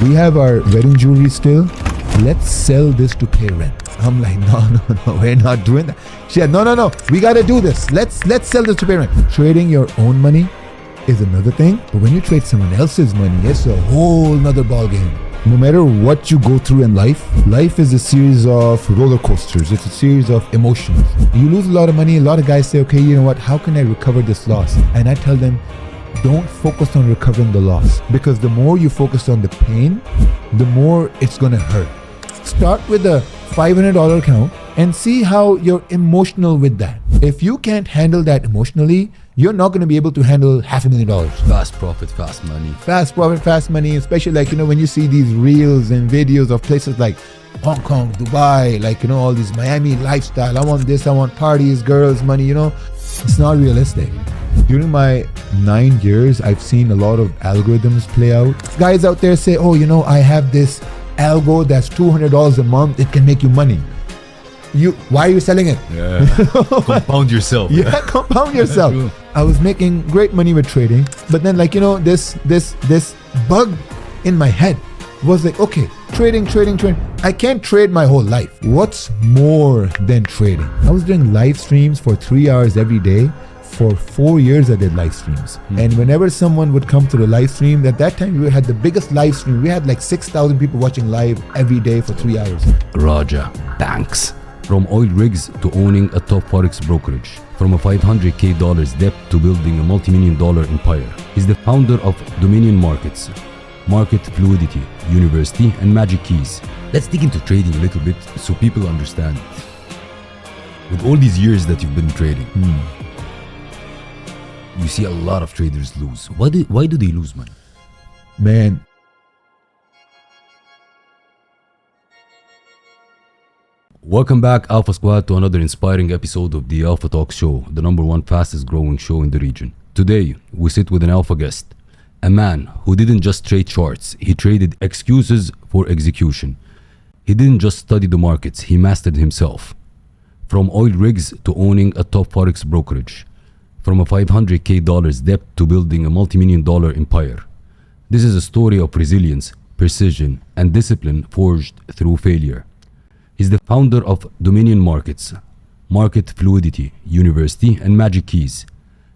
we have our wedding jewelry still. Let's sell this to pay rent. I'm like, no, we're not doing that. She said, no, we gotta do this. Let's sell this to pay rent. Trading your own money is another thing, but when you trade someone else's money, it's a whole nother ball game. No matter what you go through in life is a series of roller coasters. It's a series of emotions. You lose a lot of money. A lot of guys say, okay, you know what? How can I recover this loss? And I tell them, don't focus on recovering the loss, because the more you focus on the pain, the more it's going to hurt. Start with a $500 account and see how you're emotional with that. If you can't handle that emotionally, you're not going to be able to handle $500,000. Fast profit, fast money. Fast profit, fast money, especially like, when you see these reels and videos of places like Hong Kong, Dubai, like, all these Miami lifestyle. I want this, I want parties, girls, money, it's not realistic. During my 9 years, I've seen a lot of algorithms play out. Guys out there say, oh, I have this algo that's $200 a month. It can make you money. Why are you selling it? Yeah. Compound yourself. Yeah, compound yourself. I was making great money with trading, but then this bug in my head was like, okay, trading. I can't trade my whole life. What's more than trading? I was doing live streams for 3 hours every day. For 4 years, I did live streams. And whenever someone would come to the live stream, at that time, we had the biggest live stream. We had like 6,000 people watching live every day for 3 hours. Raja Banks. From oil rigs to owning a top Forex brokerage. From a $500K debt to building a multi-million-dollar empire. He's the founder of Dominion Markets, Market Fluidity, University, and Magic Keys. Let's dig into trading a little bit so people understand. With all these years that you've been trading, you see a lot of traders lose. Why do they lose money? Man. Welcome back, Alpha Squad, to another inspiring episode of the Alpha Talk Show, the #1 fastest growing show in the region. Today, we sit with an Alpha guest, a man who didn't just trade charts, he traded excuses for execution. He didn't just study the markets, he mastered himself. From oil rigs to owning a top Forex brokerage. From a $500K debt to building a multi-million-dollar empire. This is a story of resilience, precision, and discipline forged through failure. He's the founder of Dominion Markets, Market Fluidity, University, and Magic Keys.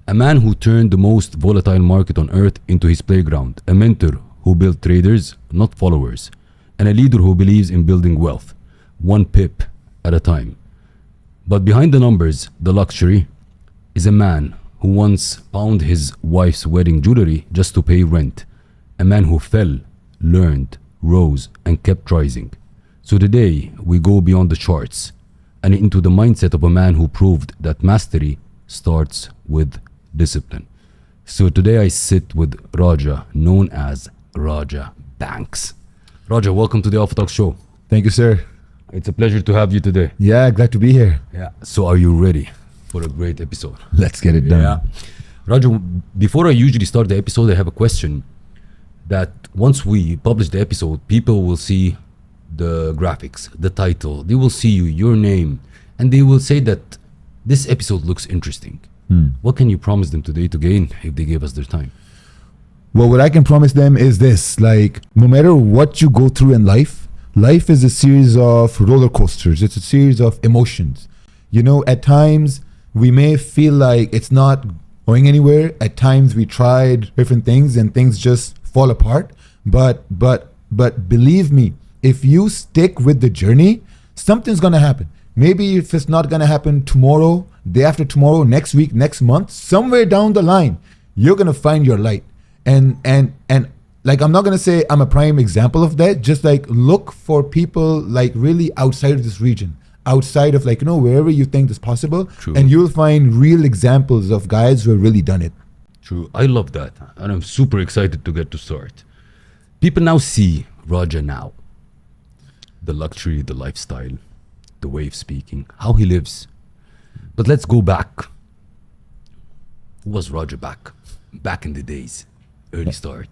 A man who turned the most volatile market on earth into his playground. A mentor who built traders, not followers. And a leader who believes in building wealth, one pip at a time. But behind the numbers, the luxury, is a man who once pawned his wife's wedding jewelry just to pay rent. A man who fell, learned, rose, and kept rising. So today, we go beyond the charts and into the mindset of a man who proved that mastery starts with discipline. So today I sit with Raja, known as Raja Banks. Raja, welcome to the Alpha Talk Show. Thank you, sir. It's a pleasure to have you today. Yeah, glad to be here. Yeah. So are you ready for a great episode? Let's get it done. Yeah. Raja, before I usually start the episode, I have a question that once we publish the episode, people will see the graphics, the title, they will see you, your name, and they will say that this episode looks interesting. What can you promise them today to gain if they give us their time? Well, what I can promise them is this, like, no matter what you go through in life is a series of roller coasters. It's a series of emotions. At times we may feel like it's not going anywhere. At times we tried different things and things just fall apart. But believe me, if you stick with the journey, something's going to happen. Maybe if it's not going to happen tomorrow, day after tomorrow, next week, next month, somewhere down the line, you're going to find your light. And like, I'm not going to say I'm a prime example of that. Just like look for people like really outside of this region, outside of like, wherever you think is possible. True. And you'll find real examples of guys who have really done it. True. I love that. And I'm super excited to get to start. People now see Raja now. The luxury, the lifestyle, the way of speaking, how he lives. But let's go back. Who was Raja back in the days? Early start.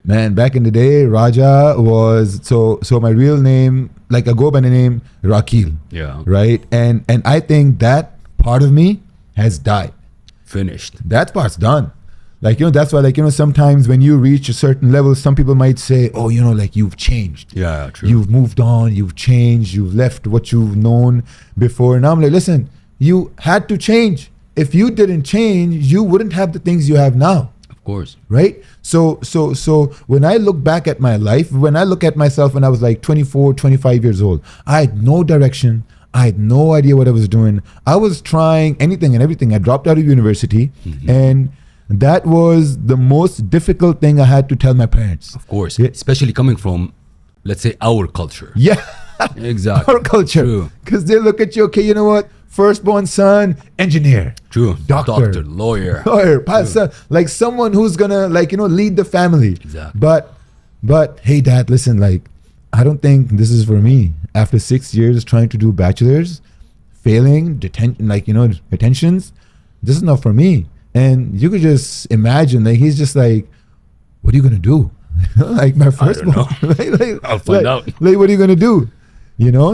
Man, back in the day, Raja was so my real name, like I go by the name Rakil, Yeah. right? And I think that part of me has died. Finished. That part's done. Like, that's why, like, sometimes when you reach a certain level, some people might say, oh, like you've changed. Yeah, true. You've moved on, you've changed, you've left what you've known before. And I'm like, listen, you had to change. If you didn't change, you wouldn't have the things you have now. Of course. Right? So when I look back at my life, when I look at myself when I was like 24, 25 years old, I had no direction. I had no idea what I was doing. I was trying anything and everything. I dropped out of university, and that was the most difficult thing I had to tell my parents. Of course. Yeah. Especially coming from, let's say, our culture. Yeah. Exactly. Our culture. True. Because they look at you, okay, you know what? Firstborn son, engineer. True. Doctor. Lawyer. Lawyer, pastor, like someone who's gonna lead the family. Exactly. But hey, dad, listen, like I don't think this is for me. After 6 years trying to do bachelor's, failing, detentions, this is not for me. And you could just imagine, like he's just like, what are you gonna do? Like my firstborn. I'll find out. Like, what are you gonna do?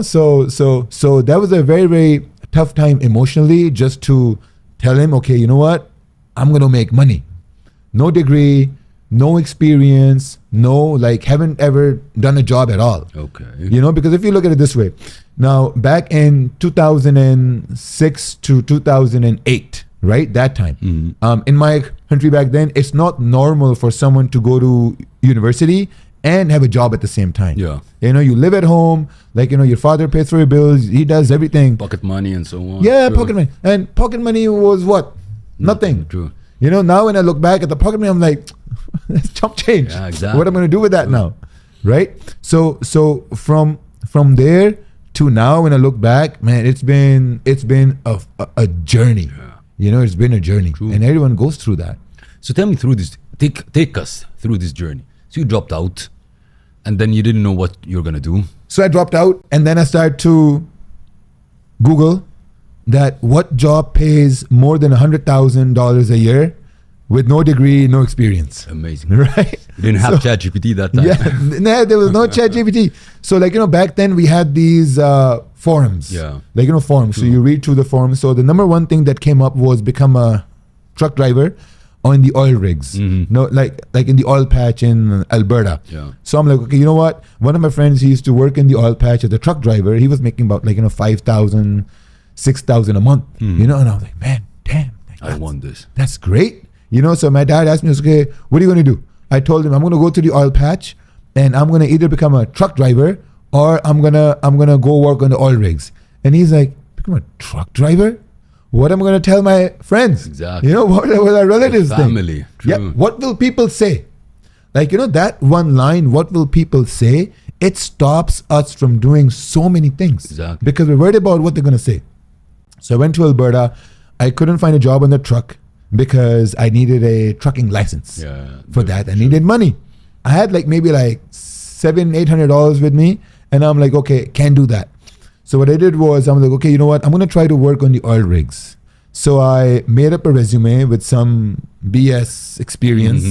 So that was a very, very tough time emotionally, just to tell him, okay, you know what? I'm gonna make money. No degree, no experience, haven't ever done a job at all. Okay. Because if you look at it this way, now back in 2006 to 2008, right? That time, in my country back then, it's not normal for someone to go to university and have a job at the same time. Yeah. You live at home, your father pays for your bills, he does everything. Pocket money and so on. Yeah, True. pocket money. And pocket money was what? Nothing. True. Now when I look back at the pocket money, I'm like, that's chump change. Yeah, exactly. What am I going to do with that True. now? Right? So from there to now, when I look back, man, it's been a journey. Yeah. It's been a journey. True. And everyone goes through that. So tell me through this. Take us through this journey. So you dropped out, and then you didn't know what you're gonna do. So I dropped out, and then I started to Google that what job pays more than $100,000 a year with no degree, no experience. Amazing. Right? You didn't have ChatGPT that time. Yeah, no, there was no ChatGPT. So back then we had these forums. Yeah. Forums. So you read through the forums. So the number one thing that came up was become a truck driver on the oil rigs. No, like in the oil patch in Alberta. Yeah. So I'm like, okay, you know what? One of my friends, he used to work in the oil patch as a truck driver. He was making about $5,000, $6,000 a month. And I was like, man, damn. I want this. That's great. So my dad asked me, okay, what are you going to do? I told him I'm going to go to the oil patch, and I'm going to either become a truck driver or I'm gonna go work on the oil rigs. And he's like, become a truck driver? What am I going to tell my friends? Exactly. What our relatives think? Family. True. Yeah. What will people say? That one line, what will people say? It stops us from doing so many things. Exactly. Because we're worried about what they're going to say. So I went to Alberta. I couldn't find a job on the truck because I needed a trucking license. Yeah. For that, I needed money. I had maybe $700-800 with me, and I'm like, okay, can't do that. So what I did was, I'm like, okay, you know what? I'm going to try to work on the oil rigs. So I made up a resume with some BS experience.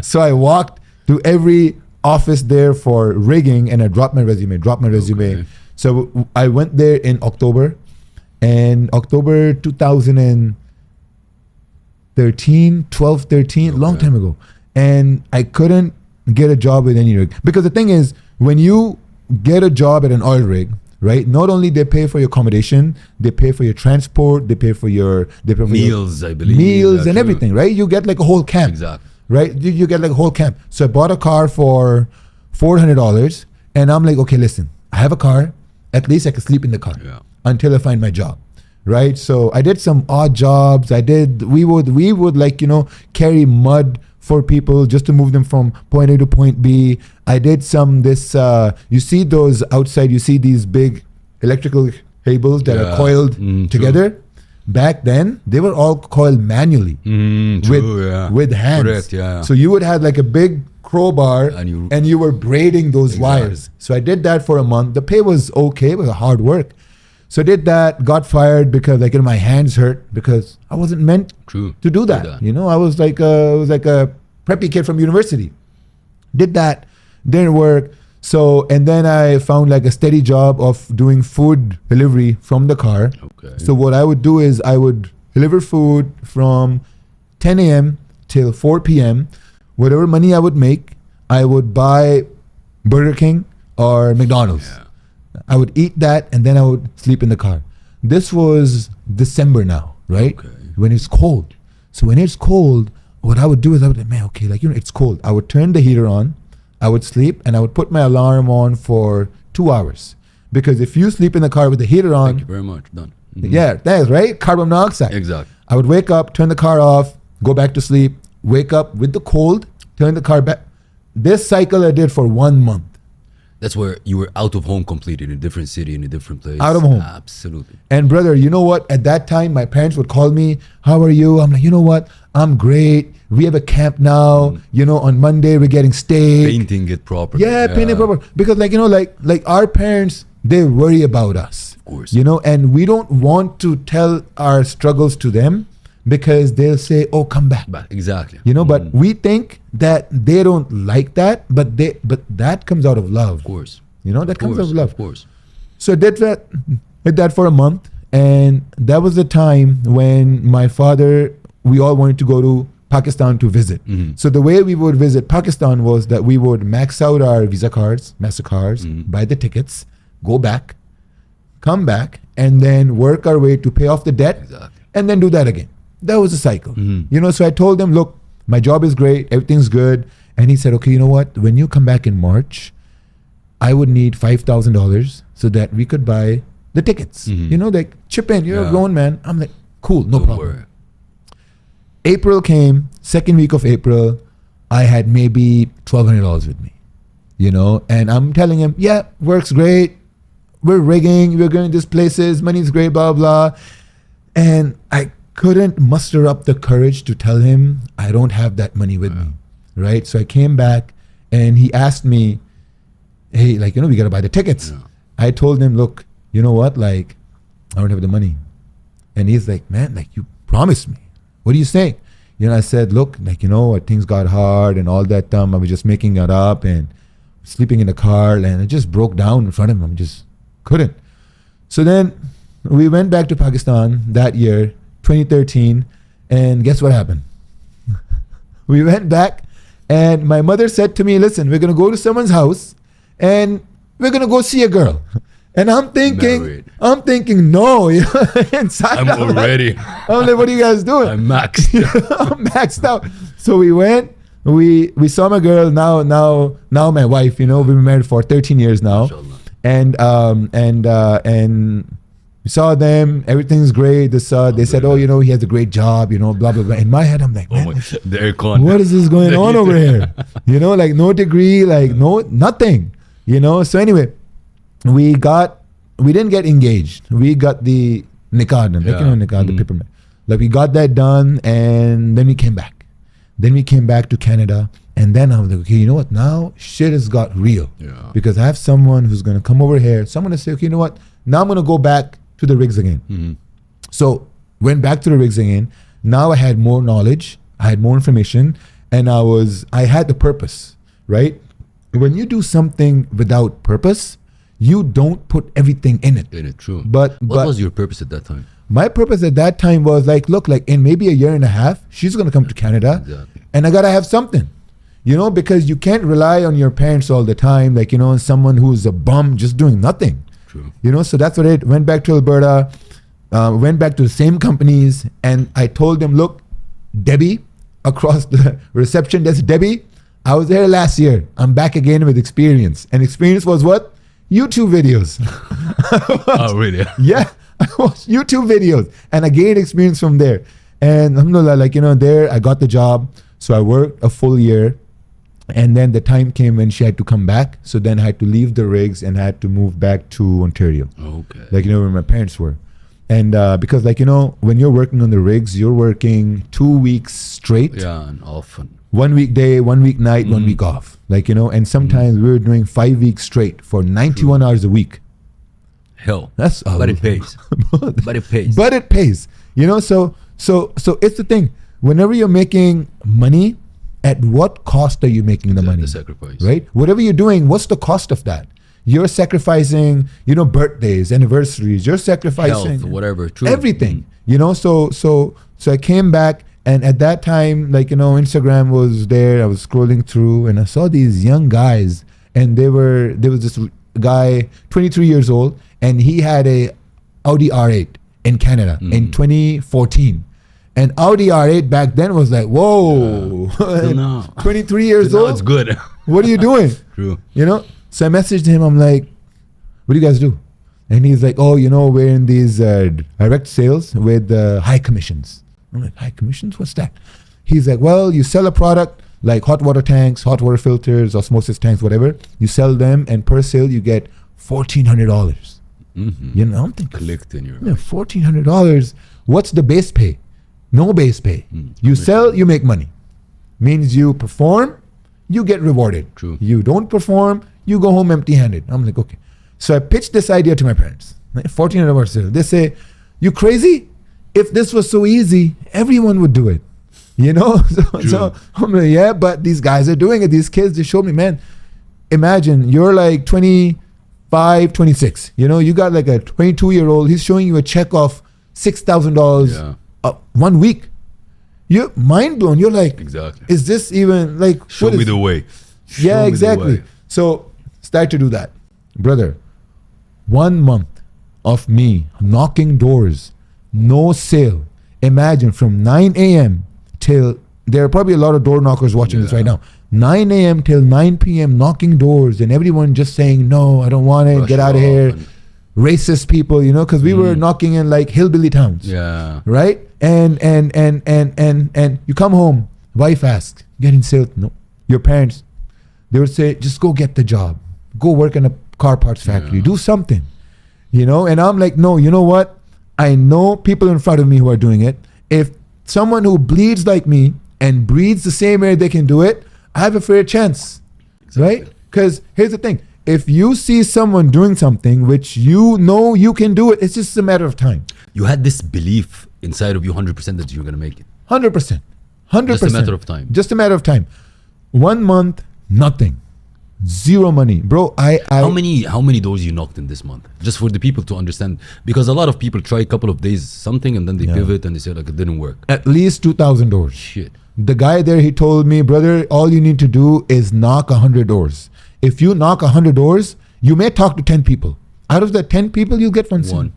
So I walked to every office there for rigging, and I dropped my resume. Okay. So I went there in October, and October 2013, 12, 13, long time ago. And I couldn't get a job with any rig. Because the thing is, when you get a job at an oil rig, right? Not only they pay for your accommodation, they pay for your transport, they pay for your meals, I believe. Meals and true. everything, right? You get a whole camp. Exactly. Right? You get a whole camp. So I bought a car for $400, and I'm like, okay, listen, I have a car. At least I can sleep in the car until I find my job. Right? So I did some odd jobs. We would carry mud for people just to move them from point A to point B. I did you see those outside, you see these big electrical cables that are coiled together. True. Back then, they were all coiled manually with hands. Correct, yeah. So you would have a big crowbar and you were braiding those wires. So I did that for a month. The pay was okay. It was hard work. So I did that, got fired because my hands hurt because I wasn't meant to do that. I was like a preppy kid from university. Did that, didn't work. So, and then I found like a steady job of doing food delivery from the car. Okay. So what I would do is I would deliver food from 10 a.m. till 4 p.m. Whatever money I would make, I would buy Burger King or McDonald's. Yeah. I would eat that and then I would sleep in the car. This was December now, right? Okay. When it's cold. So when it's cold, what I would do is I would like, man, okay, like, you know, it's cold. I would turn the heater on, I would sleep, and I would put my alarm on for 2 hours. Because if you sleep in the car with the heater on, Thank you very much. Done. Mhm. yeah, that is right, carbon monoxide. Exactly. I would wake up, turn the car off, go back to sleep, wake up with the cold, turn the car back. This cycle I did for 1 month. That's where you were out of home completely, in a different city, in a different place. Out of home. Absolutely. And brother, you know what? At that time, my parents would call me, how are you? I'm like, you know what? I'm great. We have a camp now. You know, on Monday, we're getting steak. Painting it properly. Yeah, painting proper. Because like, you know, like our parents, they worry about us. Of course. You know, and we don't want to tell our struggles to them because they'll say, oh, come back. Exactly. You know, but we think that they don't like that, but that comes out of love. Of course. You know, that comes out of love. Of course. So I did that for a month, and that was the time when my father, we all wanted to go to Pakistan to visit. So the way we would visit Pakistan was that we would max out our Visa cards, MasterCards, buy the tickets, go back, come back, and then work our way to pay off the debt, Exactly. and then do that again. That was a cycle. You know, so I told him, look, my job is great, everything's good. And he said, okay, you know what? When you come back in March, I would need $5,000 so that we could buy the tickets. You know, like chip in, you're a grown man. I'm like, cool, no Don't problem. worry. April came, second week of April, I had maybe $1,200 with me, you know, and I'm telling him, yeah, works great. We're rigging, we're going to these places, money's great, blah, blah. And I couldn't muster up the courage to tell him I don't have that money with me, right? So I came back and he asked me, hey, like, you know, we got to buy the tickets. Yeah. I told him, look, you know what, like, I don't have the money. And he's like, man, like, you promised me. What are you saying? You know, I said, look, like, you know, things got hard and all that time. I was just making it up and sleeping in the car, and it just broke down in front of him. I just couldn't. So then we went back to Pakistan that year, 2013, and guess what happened? We went back, and my mother said to me, listen, we're going to go to someone's house, and we're going to go see a girl. And I'm thinking, no, inside I'm already. I'm like, what are you guys doing? I'm maxed. I'm maxed out. So we went, we saw my girl, now my wife, you know, we've been married for 13 years now. Mashallah. And we saw them, everything's great. They said, oh, you know, he has a great job, you know, blah, blah, blah. In my head, I'm like, man, The aircon. what is this going on over here? You know, like no degree, like nothing, you know? So anyway, we didn't get engaged. We got the nikah done. Like, you know, nikah, the paper. Like we got that done, and then we came back. Then we came back to Canada, and then I was like, okay, you know what? Now shit has got real. Yeah. Because I have someone who's going to come over here. So I'm going to say, okay, you know what? Now I'm going to go back to the rigs again. So went back to the rigs again. Now I had more knowledge. I had more information, and I had the purpose, right? When you do something without purpose, you don't put everything in it. True. But what was your purpose at that time? My purpose at that time was like, look, like in maybe a year and a half, she's going to come to Canada, and I got to have something, you know, because you can't rely on your parents all the time, like, you know, someone who's a bum just doing nothing. True. You know, so that's what it went back to Alberta, went back to the same companies, and I told them, look, Debbie, across the reception desk, Debbie, I was there last year. I'm back again with experience. And experience was what? YouTube videos. Oh, really? Yeah, I watched YouTube videos, and I gained experience from there. And alhamdulillah, like, you know, there I got the job. So I worked a full year, and then the time came when she had to come back. So then I had to leave the rigs and I had to move back to Ontario. Okay. Like, you know, where my parents were. And because, like, you know, when you're working on the rigs, you're working 2 weeks straight. Yeah, and often. 1 week day, 1 week night, 1 week off. Like, you know, and sometimes we were doing 5 weeks straight for 91 hours a week. Hell. That's But it pays. But it pays. But it pays. You know, so it's the thing. Whenever you're making money, at what cost are you making the money? The sacrifice. Right? Whatever you're doing, what's the cost of that? You're sacrificing, birthdays, anniversaries. You're sacrificing health, whatever. True. everything. So I came back, and at that time, Instagram was there. I was scrolling through, and I saw these young guys, and there was this guy, 23 years old, and he had a Audi R8 in Canada in 2014. And Audi R8 back then was like, whoa, no. 23 years old. It's good. What are you doing? True. So I messaged him. I'm like, what do you guys do? And he's like, oh, we're in these direct sales with high commissions. I'm like, high commissions? What's that? He's like, well, you sell a product like hot water tanks, hot water filters, osmosis tanks, whatever. You sell them, and per sale you get $1,400. I'm thinking, Collecting your $1,400. What's the base pay? No base pay. You sell, you make money. Means you perform, you get rewarded. True. You don't perform, you go home empty-handed. I'm like, okay. So I pitched this idea to my parents. $1,400 sale. They say, you crazy? If this was so easy, everyone would do it. So I'm like, yeah, but these guys are doing it. These kids, they showed me, man, imagine you're like 25, 26. You got like a 22-year-old. He's showing you a check of $6,000 1 week. You're mind blown. You're like, exactly. Is this even like? Show me the way. Yeah, exactly. So start to do that, brother. 1 month of me knocking doors, no sale. Imagine from 9 a.m. till, there are probably a lot of door knockers watching this right now. 9 a.m. till 9 p.m. knocking doors, and everyone just saying, no, I don't want it, get out of here. Racist people, because we were knocking in like hillbilly towns. Yeah. Right? And you come home, wife asks, getting sales? No. Your parents, they would say, just go get the job. Go work in a car parts factory. Do something. And I'm like, no, you know what? I know people in front of me who are doing it. If someone who bleeds like me and breathes the same air they can do it, I have a fair chance. Exactly. Right? Because here's the thing. If you see someone doing something which you know you can do it, it's just a matter of time. You had this belief inside of you 100% that you're going to make it. 100%. 100%. Just a matter of time. Just a matter of time. 1 month, nothing. Zero money. Bro, How many doors you knocked in this month? Just for the people to understand. Because a lot of people try a couple of days something and then they pivot and they say like it didn't work. At least 2,000 doors. Shit. The guy there, he told me, brother, all you need to do is knock 100 doors. If you knock 100 doors, you may talk to 10 people. Out of the 10 people, you'll get one sale.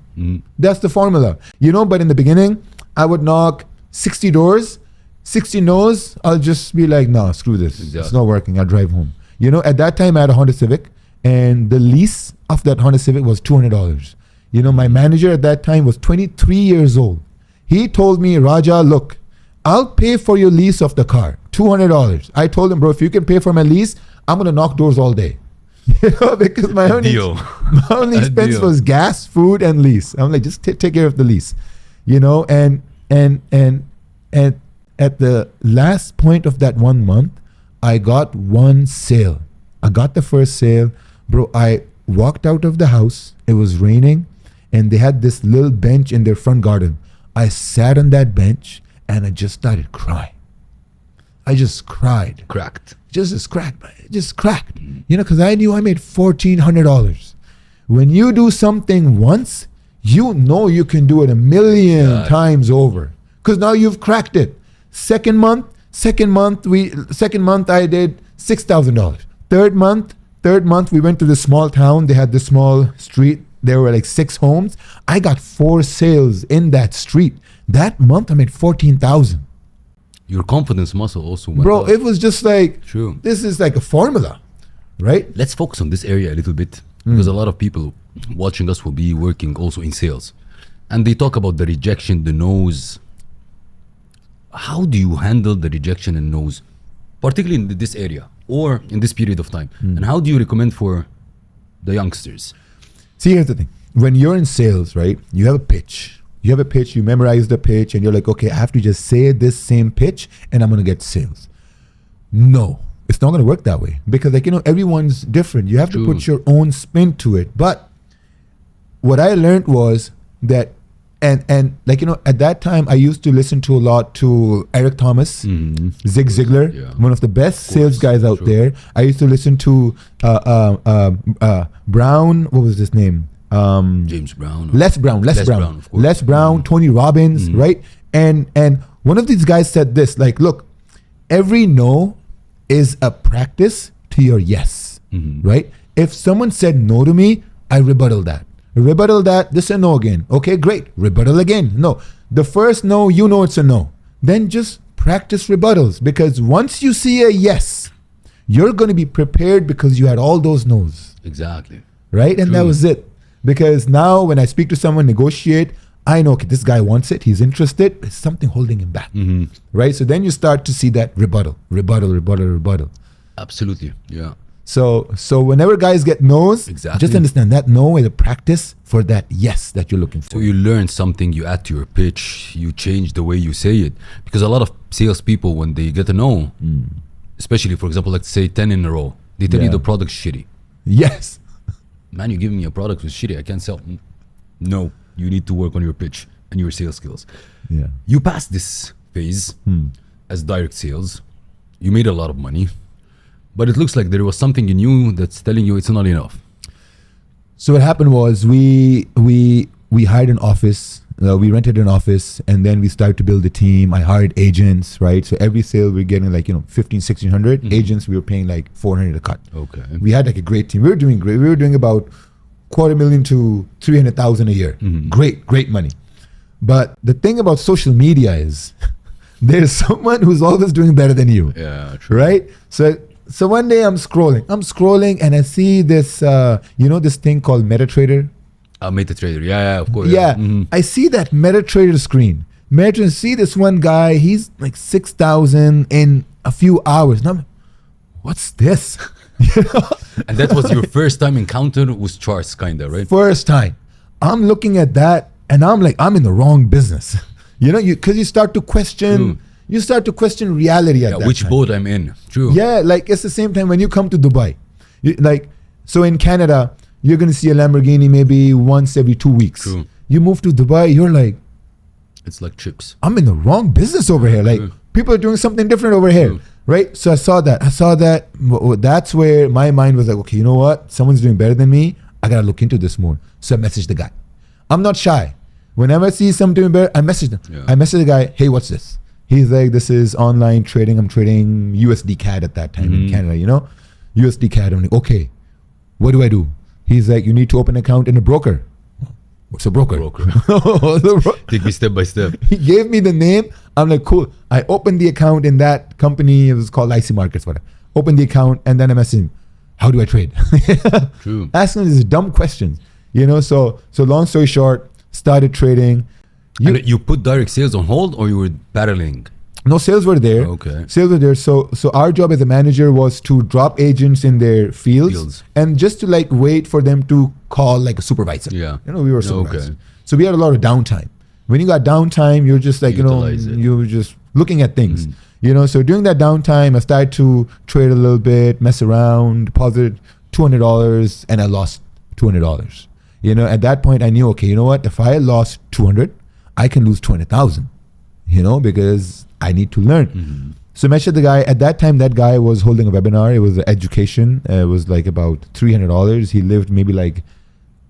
That's the formula. But in the beginning, I would knock 60 doors, 60 no's. I'll just be like, no, screw this. Exactly. It's not working. I'll drive home. At that time, I had a Honda Civic, and the lease of that Honda Civic was $200. My manager at that time was 23 years old. He told me, Raja, look, I'll pay for your lease of the car, $200. I told him, bro, if you can pay for my lease, I'm going to knock doors all day. Because my only expense was gas, food, and lease. I'm like, just take care of the lease. And at the last point of that 1 month, I got one sale. I got the first sale. Bro, I walked out of the house. It was raining, and they had this little bench in their front garden. I sat on that bench, and I just started crying. I just cried. Cracked. Just cracked. Because I knew I made $1,400. When you do something once, you know you can do it a million times over. Because now you've cracked it. Second month I did $6,000. Third month we went to this small town. They had this small street. There were like 6 homes. I got 4 sales in that street. That month I made $14,000. Your confidence muscle also went Bro, up. it was just like, True. This is like a formula, right? Let's focus on this area a little bit, because a lot of people watching us will be working also in sales. And they talk about the rejection, the no's. How do you handle the rejection and no's, particularly in this area or in this period of time? And how do you recommend for the youngsters? See, here's the thing. When you're in sales, right, you have a pitch. You memorize the pitch, and you're like, okay, I have to just say this same pitch and I'm going to get sales. No, it's not going to work that way, because everyone's different. You have to put your own spin to it. But what I learned was that And like, at that time I used to listen to a lot to Eric Thomas, Zig Ziglar, one of the best sales guys out there. I used to listen to Brown, what was his name? James Brown. Les Brown, of course. Les Brown, Tony Robbins, right? And one of these guys said this, like, look, every no is a practice to your yes, right? If someone said no to me, I rebuttal that. This is a no again. Okay, great. Rebuttal again. No. The first no, it's a no. Then just practice rebuttals, because once you see a yes, you're going to be prepared because you had all those no's. Exactly. Right? And that was it. Because now when I speak to someone, negotiate, I know, okay, this guy wants it. He's interested. There's something holding him back. Right? So then you start to see that rebuttal. Absolutely. Yeah. So whenever guys get no's, Exactly. just understand that no is a practice for that yes that you're looking for. So you learn something, you add to your pitch, you change the way you say it. Because a lot of salespeople, when they get a no, especially, for example, let's say 10 in a row, they tell you the product's shitty. Yes. Man, you giving me a product that's shitty, I can't sell. No, you need to work on your pitch and your sales skills. Yeah. You passed this phase as direct sales. You made a lot of money. But it looks like there was something in you that's telling you it's not enough. So what happened was we hired an office, we rented an office, and then we started to build a team. I hired agents, right? So every sale we're getting like, 15, 1600. Agents, we were paying like 400 a cut. Okay. We had like a great team. We were doing great. We were doing about $250,000 to $300,000 a year. Great money. But the thing about social media is there's someone who's always doing better than you. Yeah, true. Right? So one day I'm scrolling and I see this, this thing called MetaTrader. MetaTrader, yeah, of course. Yeah, I see that MetaTrader screen. See this one guy, he's like 6,000 in a few hours. And I'm like, what's this? And that was your first time encounter with charts, kind of, right? First time. I'm looking at that and I'm like, I'm in the wrong business. Because you start to question... You start to question reality at that which time. boat I'm in. True. Yeah, like it's the same time when you come to Dubai. So in Canada, you're going to see a Lamborghini maybe once every 2 weeks. True. You move to Dubai, you're like, it's like chips. I'm in the wrong business over here. Like people are doing something different over here. Right? So I saw that. That's where my mind was like, okay, you know what? Someone's doing better than me. I got to look into this more. So I messaged the guy. I'm not shy. Whenever I see something doing better, I message them. Yeah. I message the guy, hey, what's this? He's like, this is online trading. I'm trading USD CAD at that time in Canada, USD CAD. I'm like, okay, what do I do? He's like, you need to open an account in a broker. What's a broker? Take me step by step. He gave me the name. I'm like, cool. I opened the account in that company. It was called IC Markets, whatever. Opened the account and then I messaged him, how do I trade? True. Asking these dumb questions, So long story short, started trading. You put direct sales on hold, or you were paralleling? No, sales were there. Okay. Sales were there. So our job as a manager was to drop agents in their fields. And just to like wait for them to call like a supervisor. Yeah. We were supervisors. Okay. So we had a lot of downtime. When you got downtime, you're just like, you were just looking at things. So during that downtime, I started to trade a little bit, mess around, deposit $200, and I lost $200. At that point I knew, okay, you know what? If I lost 200, I can lose 200,000, because I need to learn. So I mentioned the guy. At that time, that guy was holding a webinar. It was education. It was like about $300. He lived maybe like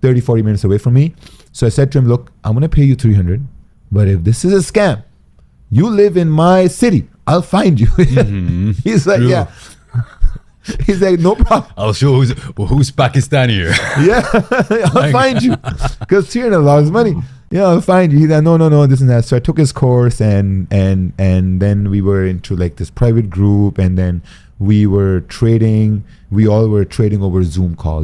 30, 40 minutes away from me. So I said to him, look, I'm going to pay you 300. But if this is a scam, you live in my city. I'll find you. He's like, yeah. He's like, no problem. I'll show who's Pakistani here. Yeah, I'll find you. Because $300 is money. Yeah, I'll find you. He's like, no, this and that. So I took his course and then we were into like this private group, and then we were trading. We all were trading over Zoom call,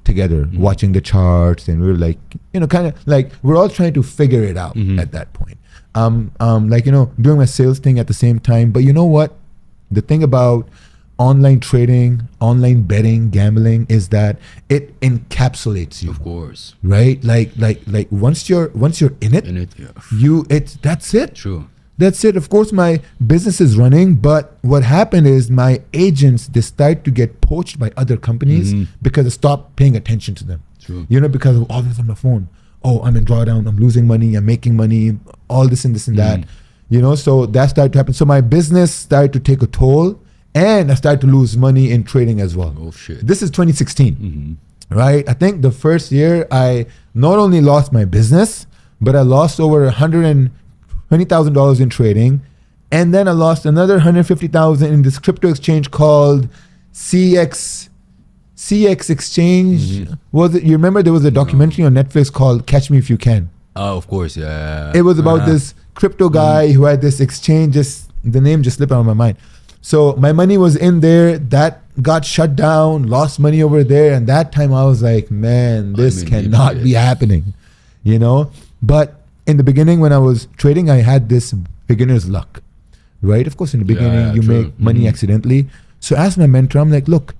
together, watching the charts, and we were like, kind of like we're all trying to figure it out at that point. Doing my sales thing at the same time. But you know what? The thing about online trading, online betting, gambling is that it encapsulates you. Of course. Right? Like once you're in it, yeah. That's it. True. That's it. Of course my business is running, but what happened is my agents, they start to get poached by other companies because I stopped paying attention to them. True. Because of all this on my phone. oh, I'm in drawdown, I'm losing money, I'm making money, all this and this and that. You know, so that started to happen. So my business started to take a toll, and I started to lose money in trading as well. Oh shit. This is 2016, right? I think the first year I not only lost my business, but I lost over $120,000 in trading, and then I lost another $150,000 in this crypto exchange called CX Exchange. Was it? You remember there was a documentary on Netflix called Catch Me If You Can. Oh, of course, yeah. It was about this crypto guy who had this exchange. Just the name just slipped out of my mind. So my money was in there. That got shut down. Lost money over there. And that time I was like, man, this cannot be happening. You know. But in the beginning, when I was trading, I had this beginner's luck, right? Of course, in the beginning, you make money accidentally. So I asked my mentor, I'm like, look,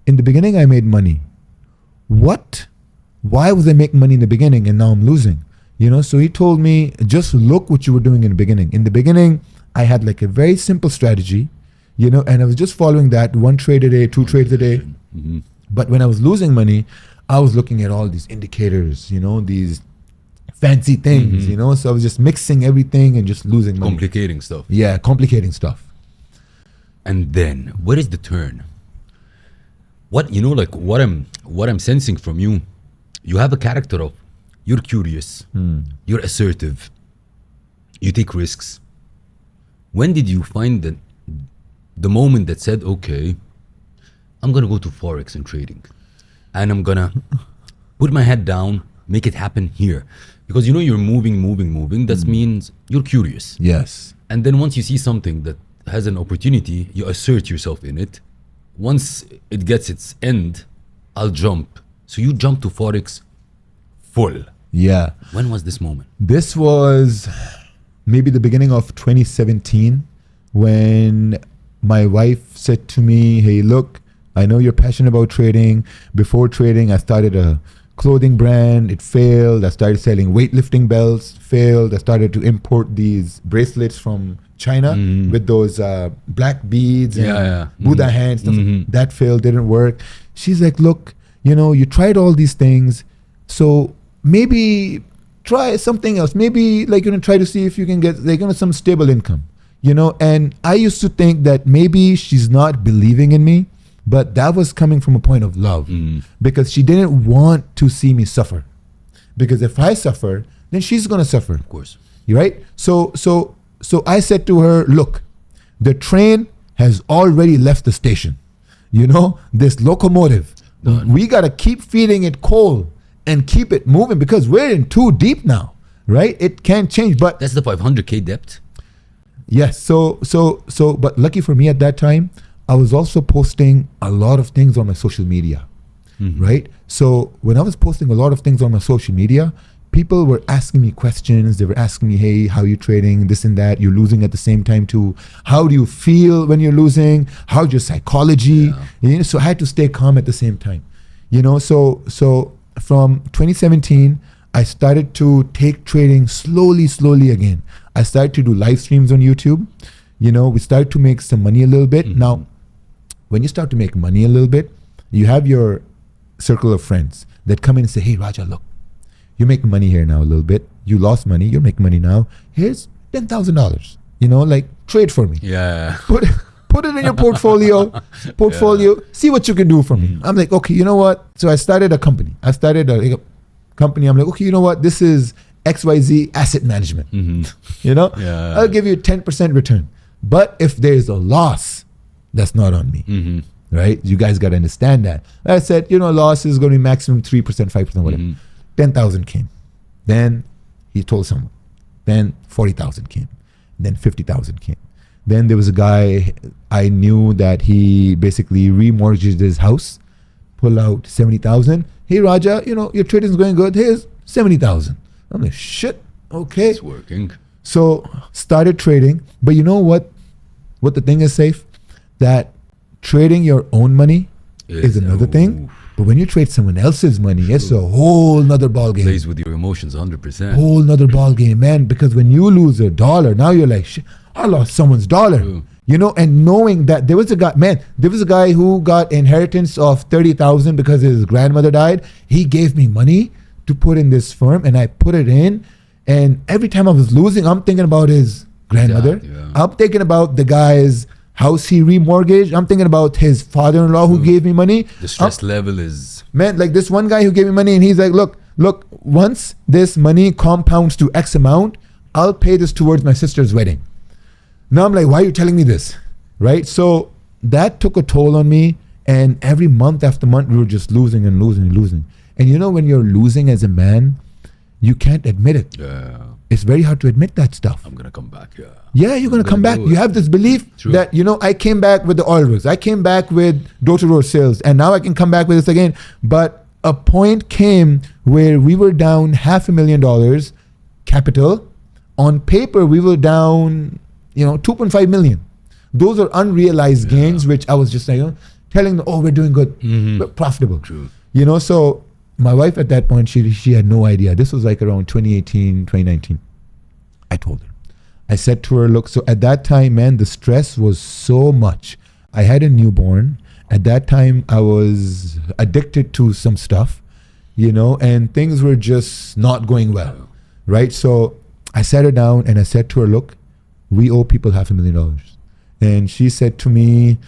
in the beginning, I made money. Why was I making money in the beginning and now I'm losing? You know, so he told me, just look what you were doing in the beginning. In the beginning, I had like a very simple strategy, you know, and I was just following that 1 trade a day, 2 trades a day. But when I was losing money, I was looking at all these indicators, you know, these fancy things, you know, so I was just mixing everything and just losing money. Complicating stuff. Yeah, complicating stuff. And then, where is the turn? What, you know, like what I'm sensing from you, you have a character of, you're curious, you're assertive, you take risks. When did you find the moment that said, okay, I'm gonna go to Forex and trading, and I'm gonna put my head down, make it happen here? Because you know you're moving. That means you're curious. Yes. And then once you see something that has an opportunity, you assert yourself in it. Once it gets its end, I'll jump. So you jump to Forex full. Yeah. When was this moment? This was maybe the beginning of 2017 when my wife said to me, hey, look, I know you're passionate about trading. Before trading, I started a clothing brand. It failed. I started selling weightlifting belts. Failed. I started to import these bracelets from China with those black beads and Buddha hands. Stuff. That failed. Didn't work. She's like, look, you know, you tried all these things. So maybe try something else. Maybe like, you know, try to see if you can get like, you know, some stable income, you know. And I used to think that maybe she's not believing in me, but that was coming from a point of love because she didn't want to see me suffer. Because if I suffer, then she's going to suffer. Of course. Right? So I said to her, look, the train has already left the station. You know, this locomotive, we got to keep feeding it coal and keep it moving because we're in too deep now, right? It can't change. But that's the 500K depth. Yes. So, but lucky for me at that time, I was also posting a lot of things on my social media, right? So when I was posting a lot of things on my social media, people were asking me questions. They were asking me, hey, how are you trading? This and that. You're losing at the same time too. How do you feel when you're losing? How's your psychology? You know, so I had to stay calm at the same time. You know, so from 2017, I started to take trading slowly again. I started to do live streams on YouTube. You know, we started to make some money a little bit. Now, when you start to make money a little bit, you have your circle of friends that come in and say, hey, Raja, look, you're making money here now a little bit. You lost money. You're making money now. Here's $10,000. You know, like trade for me. Yeah. Put it in your portfolio. See what you can do for me. I'm like, okay, you know what? So I started a company. I'm like, okay, you know what? This is XYZ asset management. You know, I'll give you 10% return. But if there's a loss, that's not on me. Right? You guys got to understand that. I said, you know, loss is going to be maximum 3%, 5%, whatever. 10,000 came. Then he told someone. Then 40,000 came. Then 50,000 came. Then there was a guy I knew that he basically remortgaged his house, pull out 70,000. Hey Raja, you know, your trading is going good. Here's 70,000. I'm like, shit, okay. It's working. So started trading. But you know what the thing is, Seif? That trading your own money is another thing. But when you trade someone else's money, it's a whole nother ball game. Plays with your emotions 100%. Whole nother ball game, man. Because when you lose $1, now you're like, shit, I lost someone's dollar. You know, and knowing that there was a guy who got inheritance of 30,000 because his grandmother died. He gave me money to put in this firm, and I put it in, and every time I was losing, I'm thinking about his grandmother. Yeah. I'm thinking about the guy's house he remortgaged. I'm thinking about his father-in-law who gave me money. The stress level is... Man, like this one guy who gave me money, and he's like, look, once this money compounds to X amount, I'll pay this towards my sister's wedding. Now I'm like, why are you telling me this? Right? So that took a toll on me, and every month after month, we were just losing and losing and losing. And you know, when you're losing as a man, you can't admit it. Yeah. It's very hard to admit that stuff. I'm going to come back, yeah. Yeah, you're going to come back. You have this belief that, you know, I came back with the oil rigs. I came back with door-to-door sales, and now I can come back with this again. But a point came where we were down $500,000 capital. On paper, we were down, 2.5 million. Those are unrealized gains, which I was just like, telling them, oh, we're doing good, we're profitable. True. So my wife at that point, she had no idea. This was like around 2018, 2019. I told her. I said to her, look, so at that time, man, the stress was so much. I had a newborn. At that time, I was addicted to some stuff, and things were just not going well, right? So I sat her down and I said to her, look, we owe people $500,000. And she said to me,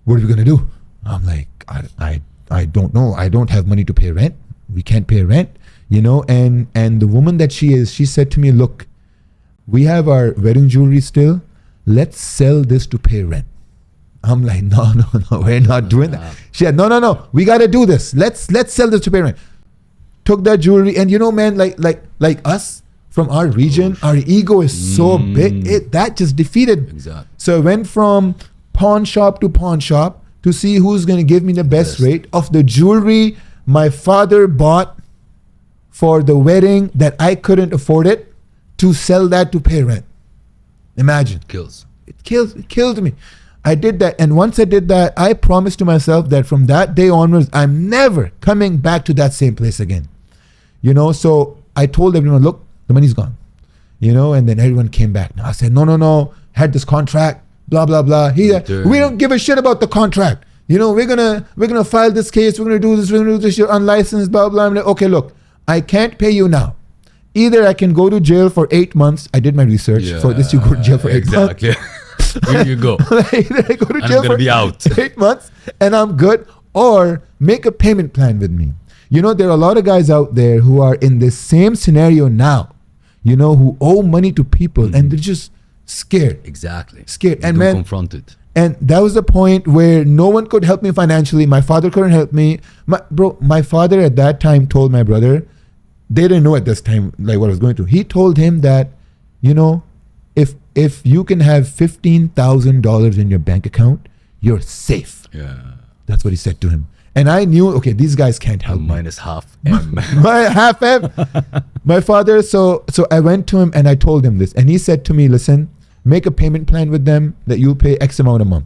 what are we going to do? I'm like, I don't know. I don't have money to pay rent. We can't pay rent, and the woman that she is, she said to me, look, we have our wedding jewelry still. Let's sell this to pay rent. I'm like, no, we're not doing that. She said, no, we got to do this. Let's sell this to pay rent. Took that jewelry, and man, like us from our region, our ego is so big. That just defeated. Exactly. So I went from pawn shop to pawn shop to see who's going to give me the best rate of the jewelry my father bought for the wedding that I couldn't afford it, to sell that to pay rent. Imagine. It killed me. I did that, and once I did that, I promised to myself that from that day onwards, I'm never coming back to that same place again. So I told everyone, look, the money's gone. And then everyone came back. Now I said, no, had this contract, blah, blah, blah. We don't give a shit about the contract. We're gonna file this case, we're gonna do this, you're unlicensed, blah, blah. I'm like, okay, look, I can't pay you now. Either I can go to jail for 8 months. I did my research. For this, you go to jail for 8 months. Exactly. Here you go. Either I go to jail for be out. 8 months and I'm good, or make a payment plan with me. There are a lot of guys out there who are in this same scenario now, who owe money to people, and they're just scared. Exactly. Scared. You and don't man, confront it. And that was the point where no one could help me financially. My father couldn't help me. My father at that time told my brother, they didn't know at this time like what I was going through. He told him that, if you can have $15,000 in your bank account, you're safe. Yeah. That's what he said to him. And I knew, okay, these guys can't help me. Minus half M. My half M. My father, so I went to him and I told him this. And he said to me, listen, make a payment plan with them that you'll pay X amount a month.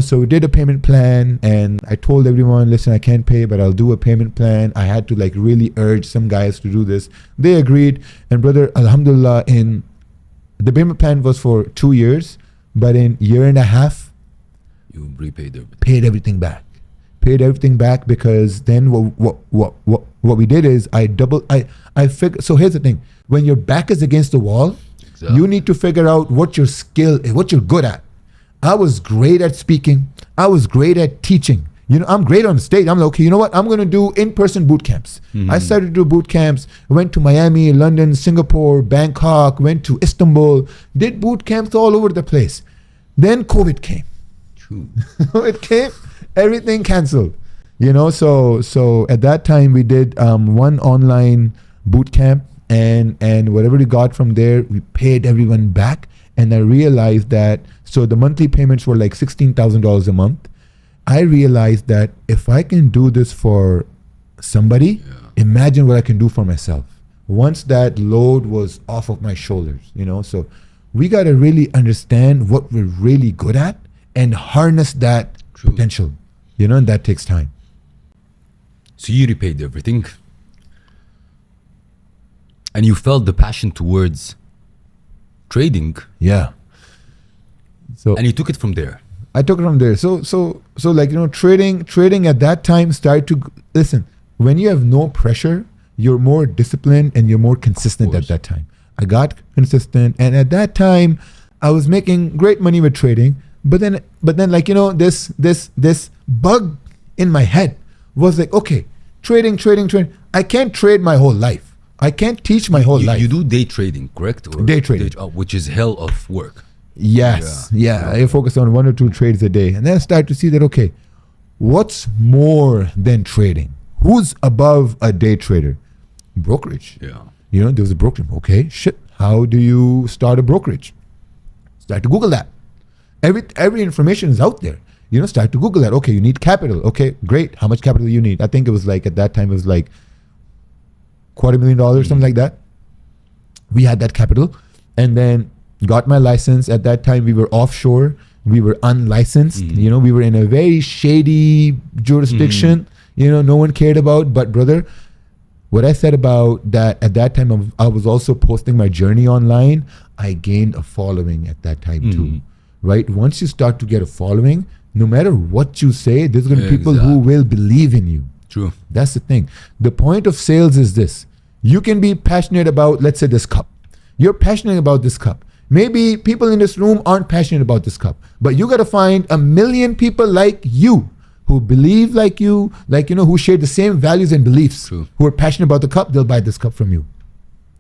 So we did a payment plan, and I told everyone, listen, I can't pay, but I'll do a payment plan. I had to really urge some guys to do this. They agreed. And brother, alhamdulillah, the payment plan was for 2 years, but in 1.5 years, You repaid everything. paid everything back because then what we did is I figured. So here's the thing: when your back is against the wall, you need to figure out what your skill is, what you're good at. I was great at speaking. I was great at teaching. I'm great on the stage. I'm like, okay, you know what? I'm going to do in-person boot camps. I started to do boot camps. Went to Miami, London, Singapore, Bangkok, went to Istanbul, did boot camps all over the place. Then COVID came. True. It came, everything canceled. So at that time we did one online boot camp, and whatever we got from there, we paid everyone back. And I realized that, so the monthly payments were like $16,000 a month. I realized that if I can do this for somebody, imagine what I can do for myself. Once that load was off of my shoulders, so we got to really understand what we're really good at and harness that potential, and that takes time. So you repaid everything, and you felt the passion towards trading. Yeah. So and you took it from there. I took it from there. So trading at that time started to, listen, when you have no pressure, you're more disciplined and you're more consistent at that time. I got consistent, and at that time I was making great money with trading, but then like, you know, this bug in my head was like, okay, trading. I can't trade my whole life. I can't teach my whole life. You do day trading, correct? Or day trading. Which is hell of work. Yes. Yeah. I focus on 1 or 2 trades a day. And then I start to see that, okay, what's more than trading? Who's above a day trader? Brokerage. Yeah. You know, there was a brokerage. Okay, shit. How do you start a brokerage? Start to Google that. Every information is out there. You know, start to Google that. Okay, you need capital. Okay, great. How much capital do you need? I think it was like, at that time, it was like $250,000, something like that. We had that capital, and then got my license. At that time, we were offshore. We were unlicensed. You know, we were in a very shady jurisdiction. You know, no one cared about. But brother, what I said about that, at that time, I was also posting my journey online. I gained a following at that time too, right? Once you start to get a following, no matter what you say, there's going to be people who will believe in you. True. That's the thing. The point of sales is this. You can be passionate about, let's say, this cup. You're passionate about this cup. Maybe people in this room aren't passionate about this cup, but you got to find 1 million people like you, who believe like you, who share the same values and beliefs, True. who are passionate about the cup. They'll buy this cup from you.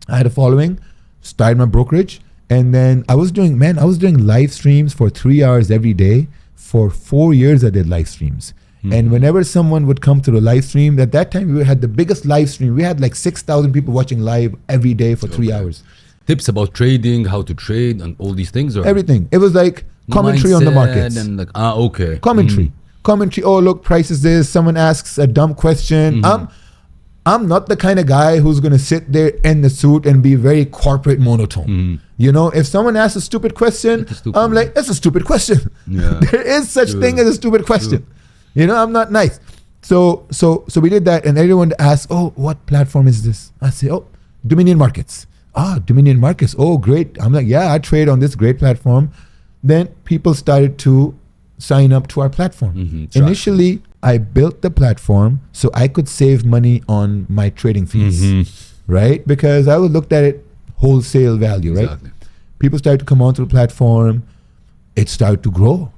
I had a following, started my brokerage, and then I was doing live streams for 3 hours every day. For 4 years, I did live streams. And whenever someone would come to the live stream, at that time, we had the biggest live stream. We had like 6,000 people watching live every day for 3 hours. Tips about trading, how to trade, and all these things? Or Everything. It was like commentary on the markets. And like, okay. Commentary. Oh, look, price is this. Someone asks a dumb question. I'm not the kind of guy who's going to sit there in the suit and be very corporate monotone. You know, if someone asks a stupid question, I'm like, that's a stupid question. Yeah. There is such thing as a stupid question. You know, I'm not nice. So we did that, and everyone asked, oh, what platform is this? I say, oh, Dominion Markets. Dominion Markets. Oh, great. I'm like, yeah, I trade on this great platform. Then people started to sign up to our platform. Initially, I built the platform so I could save money on my trading fees, right? Because I would looked at it wholesale value, right? Exactly. People started to come onto the platform. It started to grow.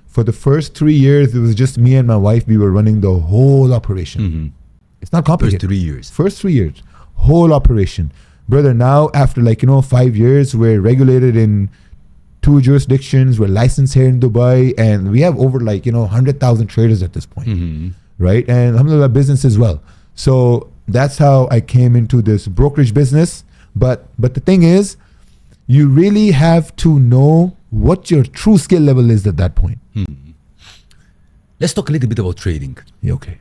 For the first 3 years, it was just me and my wife. We were running the whole operation. It's not complicated. First 3 years, whole operation. Brother, now after 5 years, we're regulated in 2 jurisdictions. We're licensed here in Dubai, and we have over 100,000 traders at this point, right? And alhamdulillah, business as well. So that's how I came into this brokerage business. But the thing is, you really have to know what your true skill level is at that point. Let's talk a little bit about trading. Yeah, okay.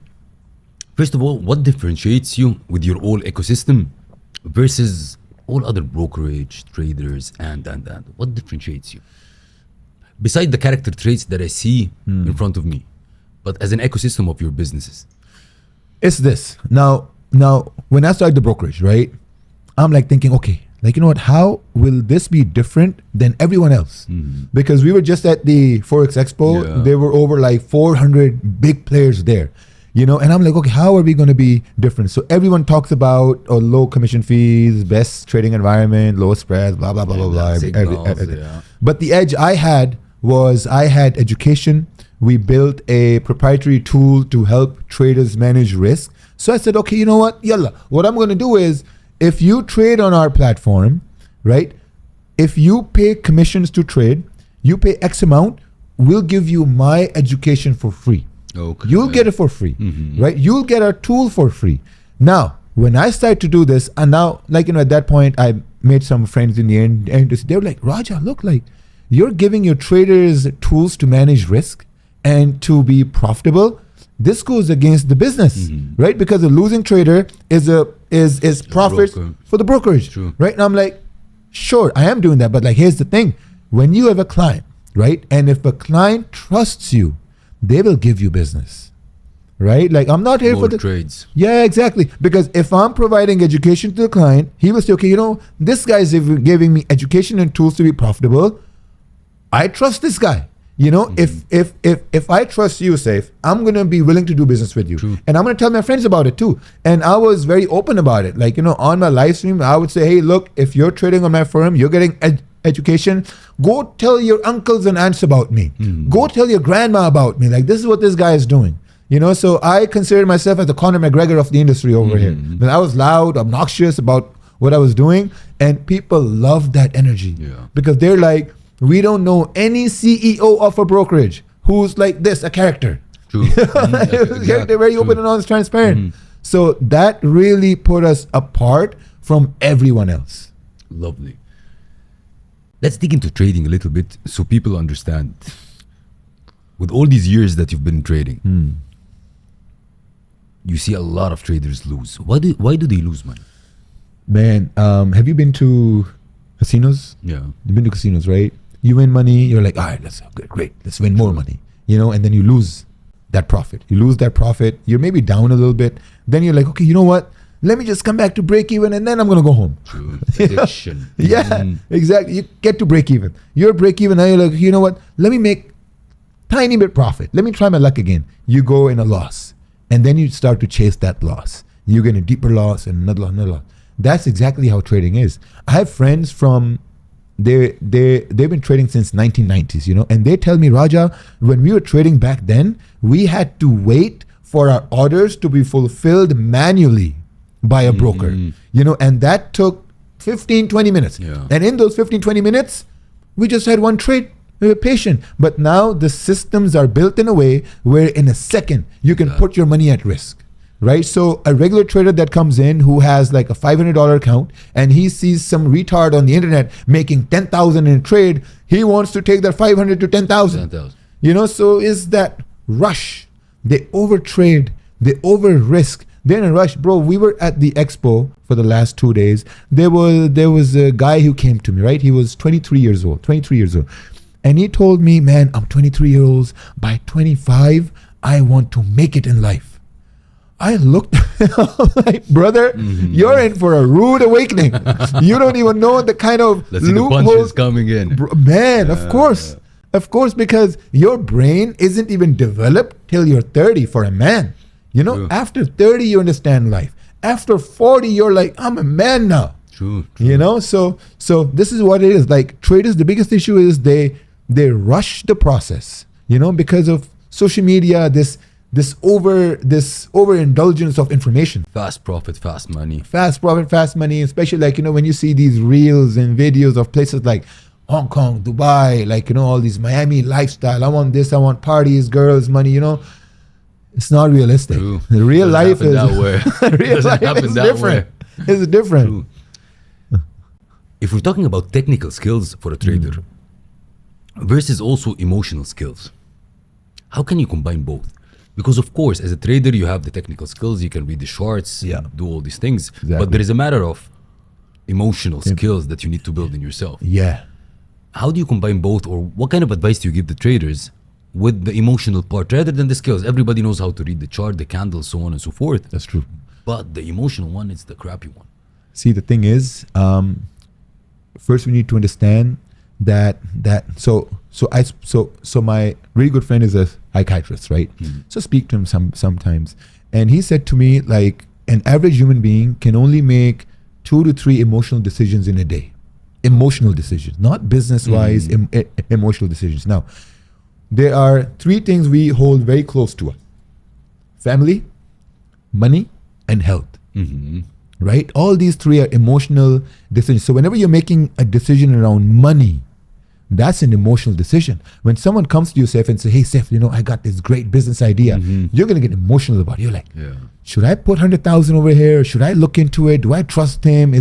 First of all, what differentiates you with your whole ecosystem versus all other brokerage traders and what differentiates you? Beside the character traits that I see in front of me, but as an ecosystem of your businesses. It's this. Now when I started the brokerage, right, I'm thinking, okay, you know what, how will this be different than everyone else? Because we were just at the Forex Expo. Yeah. There were over 400 big players there. And I'm like, okay, how are we going to be different? So everyone talks about low commission fees, best trading environment, low spreads, blah, blah, blah, blah, blah. Yeah. But the edge I had was I had education. We built a proprietary tool to help traders manage risk. So I said, okay, you know what? Yalla. What I'm going to do is, if you trade on our platform, right? If you pay commissions to trade, you pay X amount, we'll give you my education for free. Okay. You'll get it for free, right? You'll get our tool for free. Now, when I started to do this, and now, at that point, I made some friends in the end, and they were like, Raja, look, you're giving your traders tools to manage risk and to be profitable. This goes against the business, right? Because a losing trader is profit for the brokerage, True. right? And I'm like, sure, I am doing that, but here's the thing: when you have a client, right, and if a client trusts you, they will give you business, right? I'm not here for the trades. Yeah, exactly. Because if I'm providing education to the client, he will say, okay, this guy is giving me education and tools to be profitable. I trust this guy. You know, if I trust you, Seif, I'm gonna be willing to do business with you. True. And I'm gonna tell my friends about it too. And I was very open about it. Like, you know, on my live stream, I would say, hey, look, if you're trading on my firm, you're getting education, go tell your uncles and aunts about me. Go tell your grandma about me. Like, this is what this guy is doing. You know, so I considered myself as the Conor McGregor of the industry over here. But I was loud, obnoxious about what I was doing, and people loved that energy. Yeah. Because they're like, we don't know any CEO of a brokerage who's like this, a character. True. They're very open and honest, transparent. So that really put us apart from everyone else. Lovely. Let's dig into trading a little bit so people understand. With all these years that you've been trading, you see a lot of traders lose. Why do they lose money? Man, have you been to casinos? Yeah. You've been to casinos, right? You win money, you're like, all right, let's great, let's win more money. You know, and then you lose that profit. You lose that profit. You're maybe down a little bit. Then you're like, okay, you know what? Let me just come back to break even, and then I'm gonna go home. True. Addiction. Yeah, exactly. You get to break even. You're break even. Now you're like, you know what? Let me make tiny bit profit. Let me try my luck again. You go in a loss, and then you start to chase that loss. You get a deeper loss and another loss, another loss. That's exactly how trading is. I have friends from they've been trading since 1990s, you know, and they tell me, Raja, when we were trading back then, we had to wait for our orders to be fulfilled manually by a broker, you know, and that took 15, 20 minutes. Yeah. And in those 15, 20 minutes, we just had one trade. We were patient. But now the systems are built in a way where in a second, you can put your money at risk. Right? So a regular trader that comes in who has like a $500 account and he sees some retard on the internet making 10,000 in a trade, he wants to take that 500 to 10,000. 10,000. You know, so is that rush. They overtrade, they over risk. They're in a rush. Bro, we were at the expo for the last 2 days. There was a guy who came to me, right? He was 23 years old. And he told me, man, I'm 23 years old. By 25, I want to make it in life. I looked like, brother, you're in for a rude awakening. You don't even know the kind of Let's see the punches coming in. Man, of course, because your brain isn't even developed till you're 30 for a man. You know, True. After 30, you understand life. After 40, you're like, I'm a man now. True. You know, so this is what it is. Like traders, the biggest issue is they rush the process. You know, because of social media, this overindulgence of information. Fast profit, fast money. Fast profit, fast money, especially like, you know, when you see these reels and videos of places like Hong Kong, Dubai, like, you know, all these Miami lifestyle. I want this, I want parties, girls, money, you know. It's not realistic. True. The real life is that way. real life is different. It's different. True. If we're talking about technical skills for a trader versus also emotional skills, how can you combine both? Because of course, as a trader, you have the technical skills, you can read the charts, do all these things. Exactly. But there is a matter of emotional skills that you need to build in yourself. Yeah. How do you combine both, or what kind of advice do you give the traders with the emotional part rather than the skills? Everybody knows how to read the chart, the candles, so on and so forth. That's true. But the emotional one is the crappy one. See, the thing is, first we need to understand that so my really good friend is a psychiatrist, right? So speak to him sometimes, and he said to me, like, an average human being can only make 2 to 3 emotional decisions in a day. Emotional decisions, not business wise, emotional decisions. Now, there are 3 things we hold very close to us: family, money, and health. Right? All these 3 are emotional decisions. So whenever you're making a decision around money, that's an emotional decision. When someone comes to you, Seif, and say, hey, Seif, you know, I got this great business idea, you're going to get emotional about it. You're like, should I put 100,000 over here? Should I look into it? Do I trust him?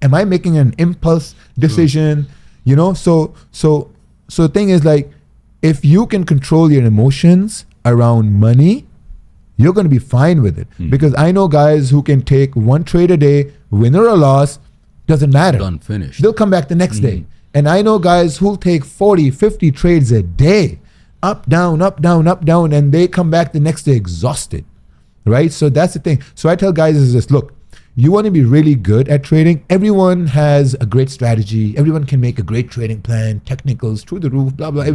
Am I making an impulse decision? You know, so the thing is, like, if you can control your emotions around money, you're going to be fine with it. Because I know guys who can take 1 trade a day, win or a loss, doesn't matter. Done, finished. They'll come back the next day. And I know guys who'll take 40, 50 trades a day, up, down, up, down, up, down, and they come back the next day exhausted, right? So that's the thing. So I tell guys is this: look, you want to be really good at trading. Everyone has a great strategy. Everyone can make a great trading plan, technicals through the roof, blah, blah,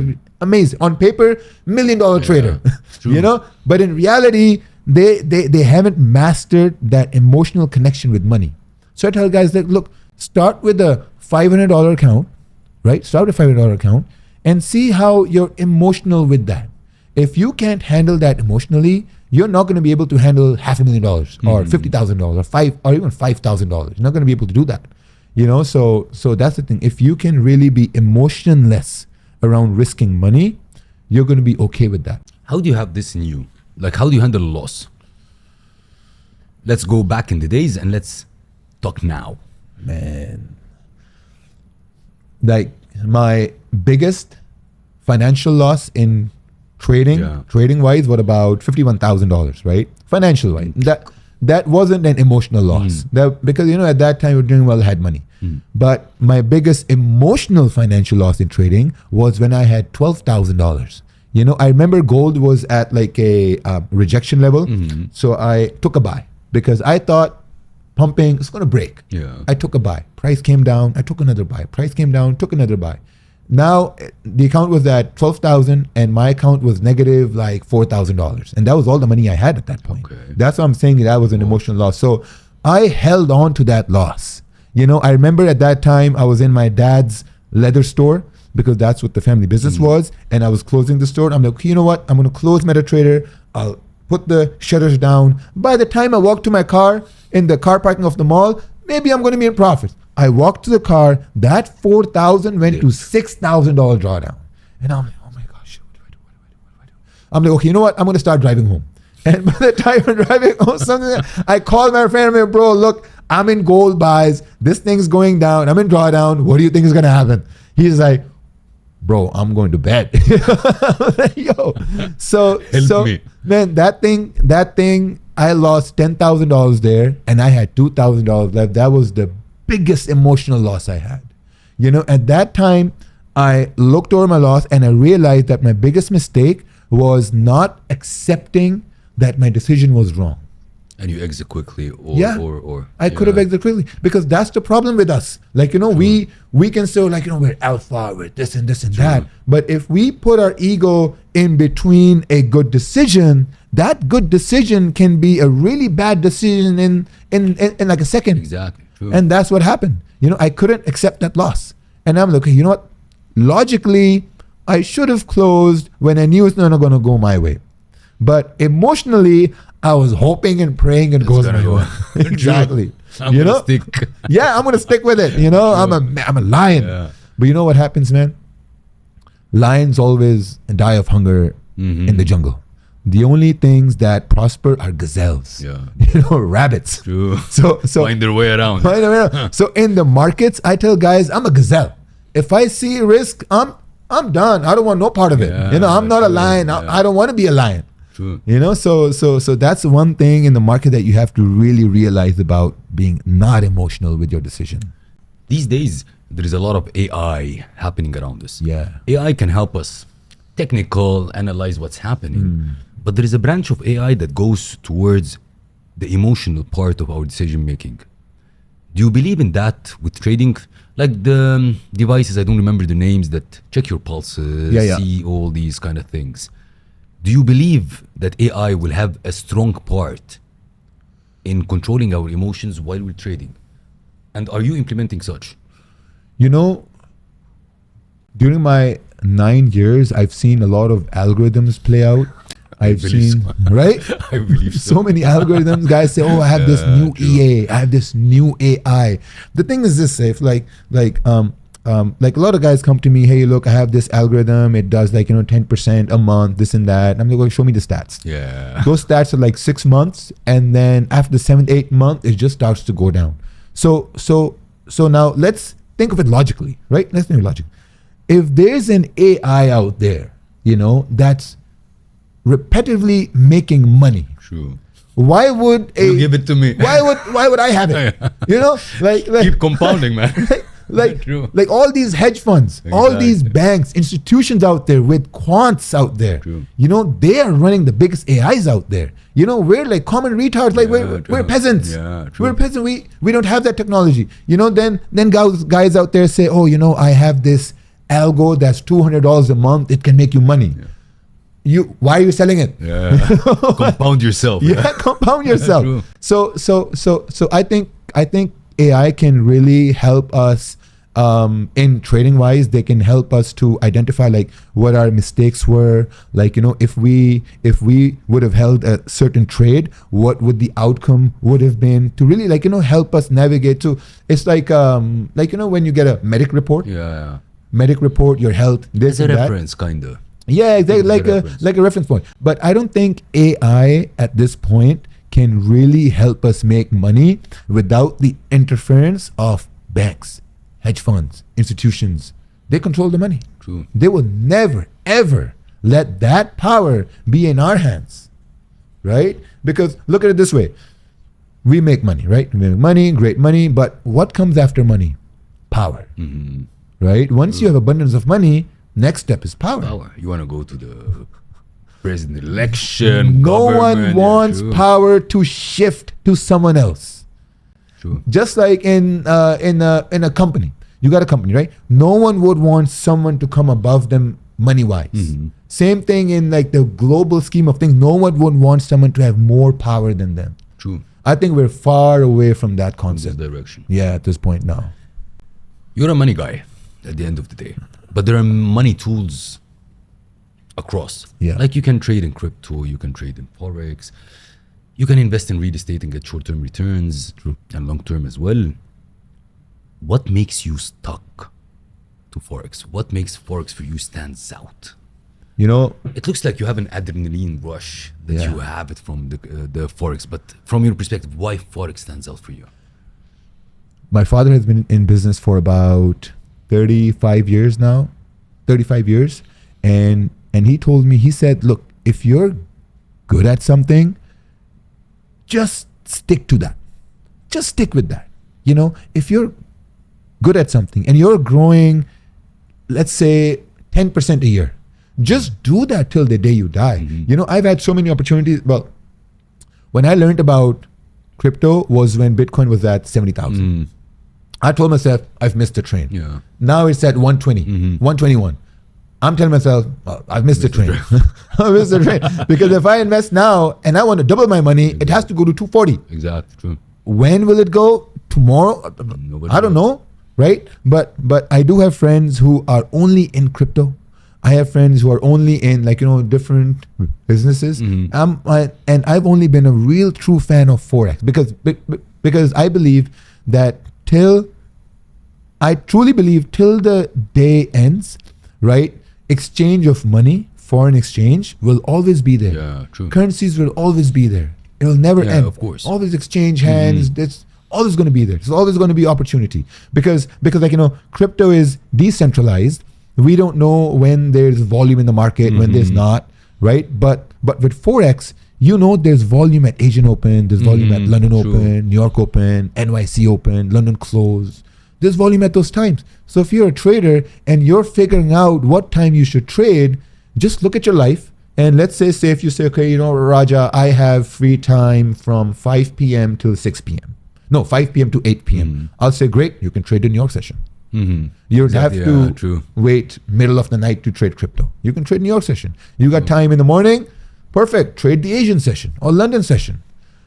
amazing. On paper, $1 million trader, you know? But in reality, they haven't mastered that emotional connection with money. So I tell guys that, look, start with a $500 account, right? Start with a $500 account and see how you're emotional with that. If you can't handle that emotionally, you're not going to be able to handle $500,000 or $50,000 or even $5,000. You're not going to be able to do that. You know, so that's the thing. If you can really be emotionless around risking money, you're going to be okay with that. How do you have this in you? Like, how do you handle a loss? Let's go back in the days and let's talk now. Man, like my biggest financial loss in trading wise, what about $51,000, right? Financial wise, that wasn't an emotional loss. Because at that time we were doing well, had money. But my biggest emotional financial loss in trading was when I had $12,000. I remember gold was at like a rejection level, so I took a buy because I thought pumping it's going to break. I took a buy. Price came down. I took another buy. Price came down. Took another buy. Now the account was at 12,000 and my account was negative like $4,000, and that was all the money I had at that point. That's what I'm saying. That was an emotional loss. So I held on to that loss. I remember at that time I was in my dad's leather store because that's what the family business was, and I was closing the store. I'm like, you know what? I'm going to close MetaTrader. I'll put the shutters down. By the time I walk to my car in the car parking of the mall, maybe I'm going to be in profit. I walked to the car, that $4,000 went to $6,000 drawdown. And I'm like, oh my gosh, what do I do? I'm like, okay, you know what? I'm going to start driving home. And by the time I'm driving home, I called my friend, I'm like, bro, look, I'm in gold buys. This thing's going down. I'm in drawdown. What do you think is going to happen? He's like, bro, I'm going to bed. Yo. So me. Man, that thing, I lost $10,000 there and I had $2,000 left. That was the biggest emotional loss I had. At that time, I looked over my loss and I realized that my biggest mistake was not accepting that my decision was wrong. And you exit quickly or I could have exited quickly because that's the problem with us. Like, we can say like, we're alpha, we're this and this and that. But if we put our ego in between a good decision, that good decision can be a really bad decision in like a second. Exactly. True. And that's what happened. I couldn't accept that loss. And I'm like, okay, you know what? Logically, I should have closed when I knew it's not going to go my way. But emotionally, I was hoping and praying it goes my way. Exactly. I'm gonna stick. Yeah, I'm going to stick with it. I'm a lion. Yeah. But you know what happens, man? Lions always die of hunger in the jungle. The only things that prosper are gazelles, rabbits. True. So find their way around. So in the markets, I tell guys, I'm a gazelle. If I see risk, I'm done. I don't want no part of it. I'm not a lion. I don't want to be a lion. True. So that's one thing in the market that you have to really realize about being not emotional with your decision. These days, there is a lot of AI happening around us. Yeah. AI can help us analyze what's happening. But there is a branch of AI that goes towards the emotional part of our decision making. Do you believe in that with trading? Like the devices, I don't remember the names, that check your pulses, see all these kind of things. Do you believe that AI will have a strong part in controlling our emotions while we're trading? And are you implementing such? During my 9 years, I've seen a lot of algorithms play out. I've seen, right? I believe so many algorithms. Guys say, "Oh, I have this new EA. I have this new AI." The thing is this, Seif, like a lot of guys come to me, "Hey, look, I have this algorithm. It does 10% a month, this and that." And I'm like, "Well, show me the stats." Yeah. Those stats are like 6 months, and then after the 7th, 8th month, it just starts to go down. So now let's think of it logically, right? Let's think of it logically. If there's an AI out there, that's repetitively making money. True. Why would you give it to me? Why would I have it? Like keep compounding, man. True. Like all these hedge funds, all these banks, institutions out there with quants out there, True. They are running the biggest AIs out there. We're like common retards, like we're peasants. Yeah, true. We're peasants. We don't have that technology. Then guys out there say, oh, I have this algo that's $200 a month. It can make you money. Yeah. Why are you selling it? Yeah. Compound yourself. Yeah, compound yourself. True. So I think AI can really help us in trading wise. They can help us to identify like what our mistakes were. Like if we would have held a certain trade, what would the outcome would have been, to really help us navigate. So it's like when you get a medic report. Yeah. Medic report, your health, this As a and that. reference, kind of. Yeah, exactly, like a reference point. But I don't think AI at this point can really help us make money without the interference of banks, hedge funds, institutions. They control the money. True. They will never, ever let that power be in our hands, right? Because look at it this way. We make money, right? We make money, great money, but what comes after money? Power, right? Once you have abundance of money, next step is power. You want to go to the president election. No one wants true. power to shift to someone else. True. Just like in a company, you got a company, right? No one would want someone to come above them money wise. Same thing in like the global scheme of things. No one would want someone to have more power than them. True. I think we're far away from that In this concept. direction. Yeah, at this point now. You're a money guy at the end of the day. But there are money tools across. Yeah. Like you can trade in crypto, you can trade in Forex, you can invest in real estate and get short-term returns. True. And long-term as well. What makes you stuck to Forex? What makes Forex for you stands out? It looks like you have an adrenaline rush that Yeah. you have it from the Forex. But from your perspective, why Forex stands out for you? My father has been in business for about 35 years now, 35 years. And he told me, he said, look, if you're good at something, just stick to that. Just stick with that. If you're good at something and you're growing, let's say 10% a year, just do that till the day you die. I've had so many opportunities. Well, when I learned about crypto was when Bitcoin was at 70,000. I told myself, I've missed the train. Yeah. Now it's at 120, 121. I'm telling myself, I've missed the train. I missed the train. Because if I invest now and I want to double my money, it has to go to 240. Exactly. True. When will it go? Tomorrow? Nobody I don't know, right? But I do have friends who are only in crypto. I have friends who are only in different businesses. And I've only been a real true fan of Forex because I believe that I truly believe till the day ends, right? Exchange of money, foreign exchange will always be there. Yeah, true. Currencies will always be there. It will never end. Of course. Always exchange hands. It's always going to be there. There's always going to be opportunity because crypto is decentralized. We don't know when there's volume in the market, when there's not, right? But with Forex, there's volume at Asian Open, there's volume at London Open, New York Open, NYC Open, London Close. There's volume at those times. So if you're a trader and you're figuring out what time you should trade, just look at your life. And let's say if you say, okay, Raja, I have free time from 5 p.m. till 6 p.m. No, 5 p.m. to 8 p.m. I'll say, great, you can trade the New York session. You don't have to wait middle of the night to trade crypto. You can trade New York session. You got time in the morning, perfect. Trade the Asian session or London session.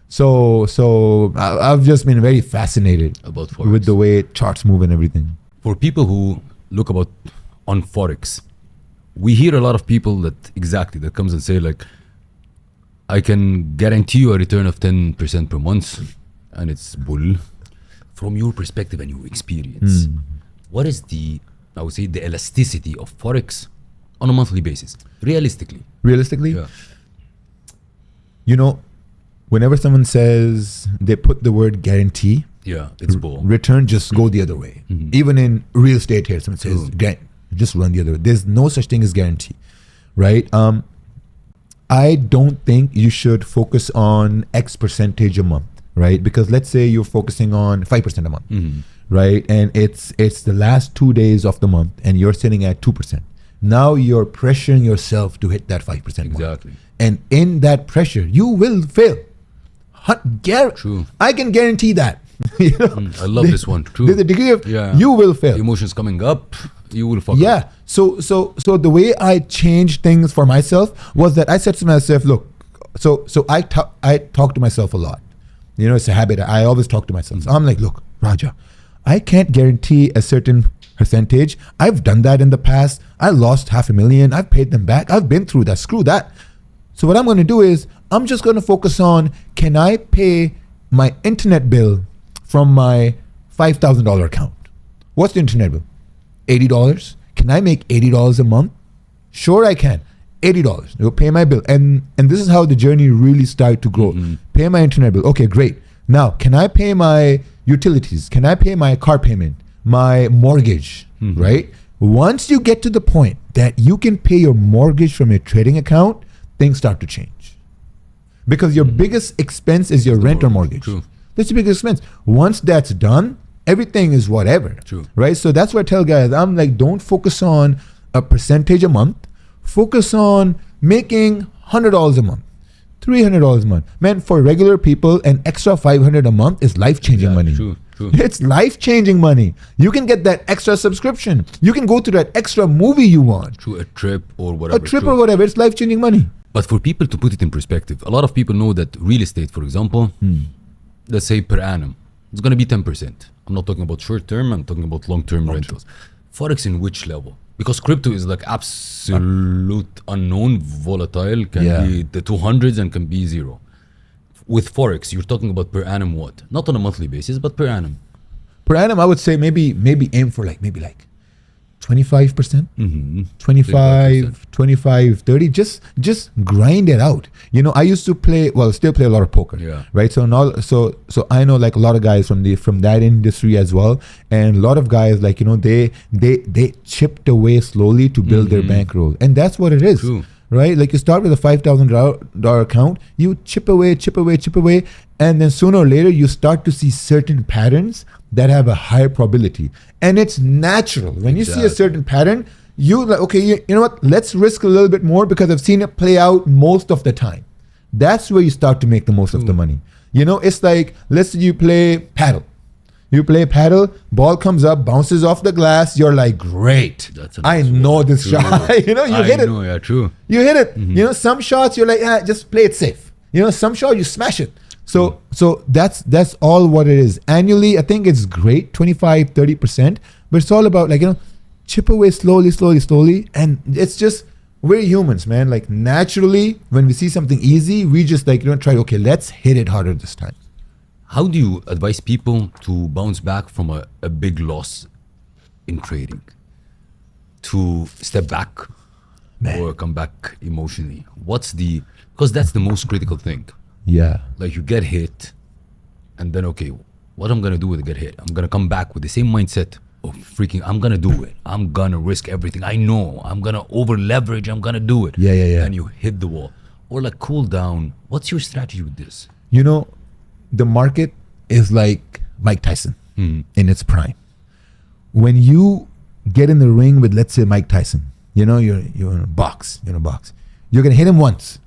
So I've just been very fascinated about Forex with the way charts move and everything. For people who look on Forex, we hear a lot of people that comes and say like, I can guarantee you a return of 10% per month, and it's bull. From your perspective and your experience, what is the elasticity of Forex on a monthly basis, realistically? Yeah. Whenever someone says they put the word guarantee, it's bull. Return just go the other way. Even in real estate here, someone says just run the other way. There's no such thing as guarantee, right? I don't think you should focus on X percentage a month, right? Because let's say you're focusing on 5% a month, right? And it's the last 2 days of the month, and you're sitting at 2%. Now you're pressuring yourself to hit that 5% mark. Exactly. And in that pressure, you will fail. True. I can guarantee that. You know? I love this one. True. There's a degree of you will fail. Emotions coming up, you will fuck up. Yeah. So the way I changed things for myself was that I said to myself, look, so I talk to myself a lot. You know, it's a habit. I always talk to myself. So I'm like, look, Raja, I can't guarantee a certain percentage. I've done that in the past. I lost $500,000. I've paid them back. I've been through that. Screw that. So what I'm going to do is I'm just going to focus on, can I pay my internet bill from my $5,000 account? What's the internet bill? $80. Can I make $80 a month? Sure I can. $80. You'll pay my bill. And this is how the journey really started to grow. Pay my internet bill. Okay, great. Now, can I pay my utilities? Can I pay my car payment? My mortgage, right? Once you get to the point that you can pay your mortgage from your trading account, things start to change. Because your biggest expense is your rent or mortgage. True. That's your biggest expense. Once that's done, everything is whatever. True. Right? So that's what I tell guys. I'm like, don't focus on a percentage a month. Focus on making $100 a month, $300 a month. Man, for regular people, an extra $500 a month is life-changing money. True. It's life-changing money. You can get that extra subscription. You can go to that extra movie you want. True, a trip or whatever. Or whatever. It's life-changing money. But for people to put it in perspective, a lot of people know that real estate, for example, let's say per annum, it's going to be 10%. I'm not talking about short-term, I'm talking about long-term rentals. Forex in which level? Because crypto is like absolute unknown, volatile, can be the 200s and can be zero. With Forex, you're talking about per annum what? Not on a monthly basis, but per annum. Per annum, I would say maybe aim for maybe 25%, 25, 30, just grind it out. You know, I used to still play a lot of poker, right? So I know like a lot of guys from that industry as well. And a lot of guys, like, you know, they chipped away slowly to build their bankroll. And that's what it is. True. Right? Like you start with a $5,000 account, you chip away, and then sooner or later you start to see certain patterns that have a higher probability. And it's natural. When you see a certain pattern, you like, okay, you know what? Let's risk a little bit more because I've seen it play out most of the time. That's where you start to make the most of the money. You know, it's like, let's say you play paddle. You play paddle, ball comes up, bounces off the glass. You're like, great. I know this shot. You know, you hit it. Yeah, true. You hit it. You know, some shots you're like, just play it safe. You know, some shot you smash it. So that's all what it is. Annually, I think it's great, 25, 30%. But it's all about like, you know, chip away slowly. And it's just, we're humans, man. Like naturally, when we see something easy, we just like, you know, try, okay, let's hit it harder this time. How do you advise people to bounce back from a big loss in trading? To step back or come back emotionally? Because that's the most critical thing. Yeah. Like you get hit and then, okay, what I'm going to do with the get hit? I'm going to come back with the same mindset of freaking, I'm going to do it. I'm going to risk everything. I know I'm going to over leverage. I'm going to do it. Yeah. And you hit the wall. Or like cool down. What's your strategy with this? You know, the market is like Mike Tyson in its prime. When you get in the ring with, let's say, Mike Tyson, you know, you're in a box. You're gonna hit him once.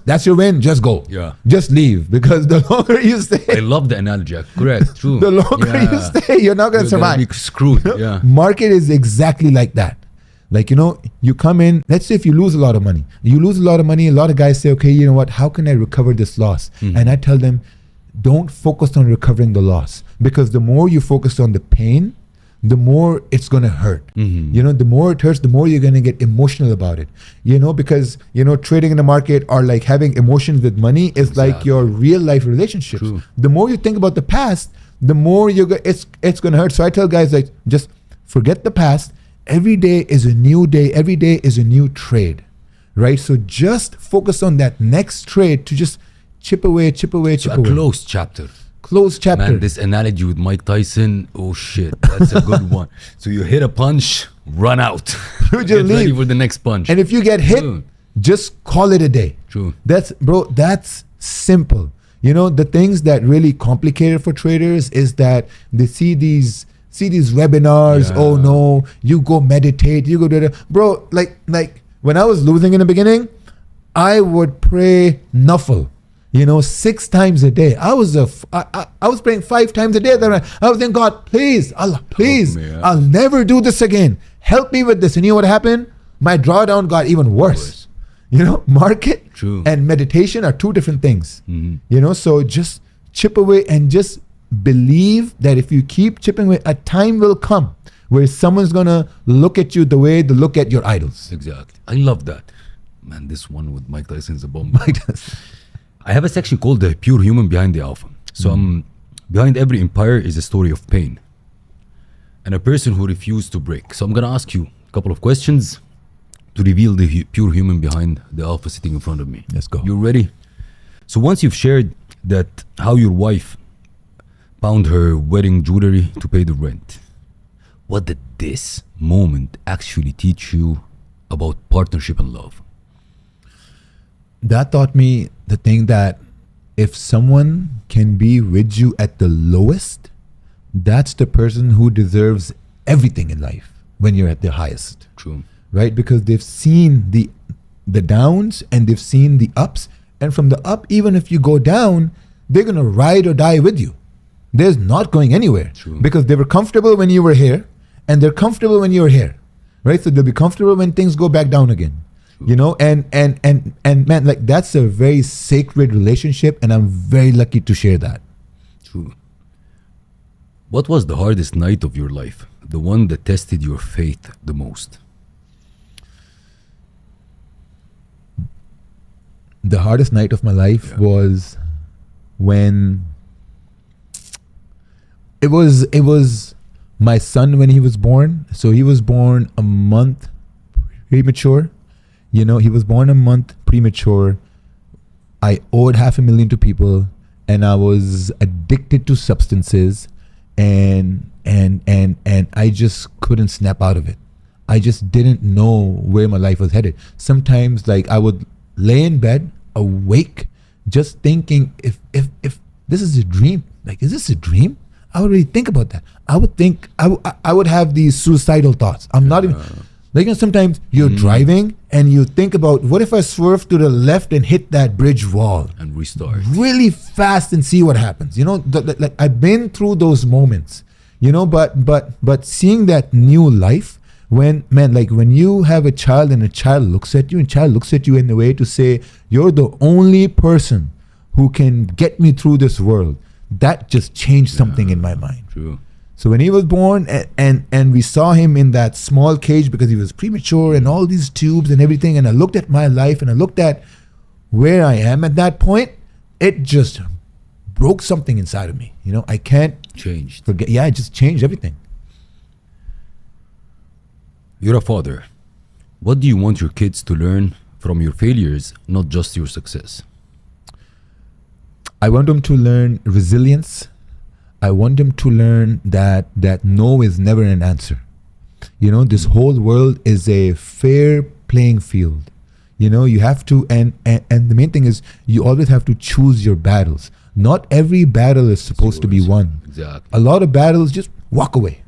That's your win. Just go. Yeah. Just leave, because the longer you stay, I love the analogy. Correct. True. the longer you stay, you're not gonna survive. Be screwed. Yeah. Market is exactly like that. Like, you know, you come in, let's say if you lose a lot of money. A lot of guys say, okay, you know what, how can I recover this loss? And I tell them, don't focus on recovering the loss, because the more you focus on the pain, the more it's going to hurt. You know, the more it hurts, the more you're going to get emotional about it. You know, because, you know, trading in the market or like having emotions with money is like your real life relationships. True. The more you think about the past, the more it's going to hurt. So I tell guys, like, just forget the past. Every day is a new day. Every day is a new trade, right? So just focus on that next trade to just chip away. A closed chapter. Man, this analogy with Mike Tyson, oh shit, that's a good one. So you hit a punch, run out. You just Get leave. ready for the next punch. And if you get hit, just call it a day. True. That's simple. You know, the things that really complicate it for traders is that they see these webinars. Yeah. Oh no, you go meditate, you go do that. Bro, like when I was losing in the beginning, I would pray nafil, 6 times a day. I was praying 5 times a day. Then I was saying, God, please, Allah, please, me, yeah. I'll never do this again. Help me with this. And you know what happened? My drawdown got even worse. Market True. and meditation are 2 different things. Mhm. So just chip away and just believe that if you keep chipping away, a time will come where someone's gonna look at you the way they look at your idols. Exactly. I love that. Man, this one with Mike Tyson is a bomb. I have a section called the pure human behind the alpha. So behind every empire is a story of pain and a person who refused to break. So I'm gonna ask you a couple of questions to reveal the pure human behind the alpha sitting in front of me. Let's go. You ready? So once you've shared that how your wife found her wedding jewelry to pay the rent, what did this moment actually teach you about partnership and love? That taught me the thing that if someone can be with you at the lowest, that's the person who deserves everything in life when you're at the highest. True. Right? Because they've seen the downs and they've seen the ups. And from the up, even if you go down, they're going to ride or die with you. There's not going anywhere. True. Because they were comfortable when you were here and they're comfortable when you're here. Right? So they'll be comfortable when things go back down again. And man, like that's a very sacred relationship and I'm very lucky to share that. True. What was the hardest night of your life? The one that tested your faith the most? The hardest night of my life was when it was my son when he was born. So he was born a month premature. He was born a month premature. I owed $500,000 to people and I was addicted to substances and I just couldn't snap out of it. I just didn't know where my life was headed. Sometimes like I would lay in bed awake just thinking if this is a dream, like is this a dream? I would really think about that. I would think I would have these suicidal thoughts. I'm not even like sometimes you're driving and you think about what if I swerve to the left and hit that bridge wall And restart. really fast and see what happens. Like I've been through those moments. But seeing that new life when you have a child and a child looks at you and child looks at you in a way to say you're the only person who can get me through this world, that just changed something in my mind. True. So when he was born and we saw him in that small cage because he was premature and all these tubes and everything, and I looked at my life and I looked at where I am at that point, it just broke something inside of me. I can't Changed. forget. Yeah, it just changed everything. You're a father. What do you want your kids to learn from your failures, not just your success? I want them to learn resilience. I want them to learn that no is never an answer. This whole world is a fair playing field. You have to, and the main thing is you always have to choose your battles. Not every battle is supposed to be won. Exactly. A lot of battles, just walk away.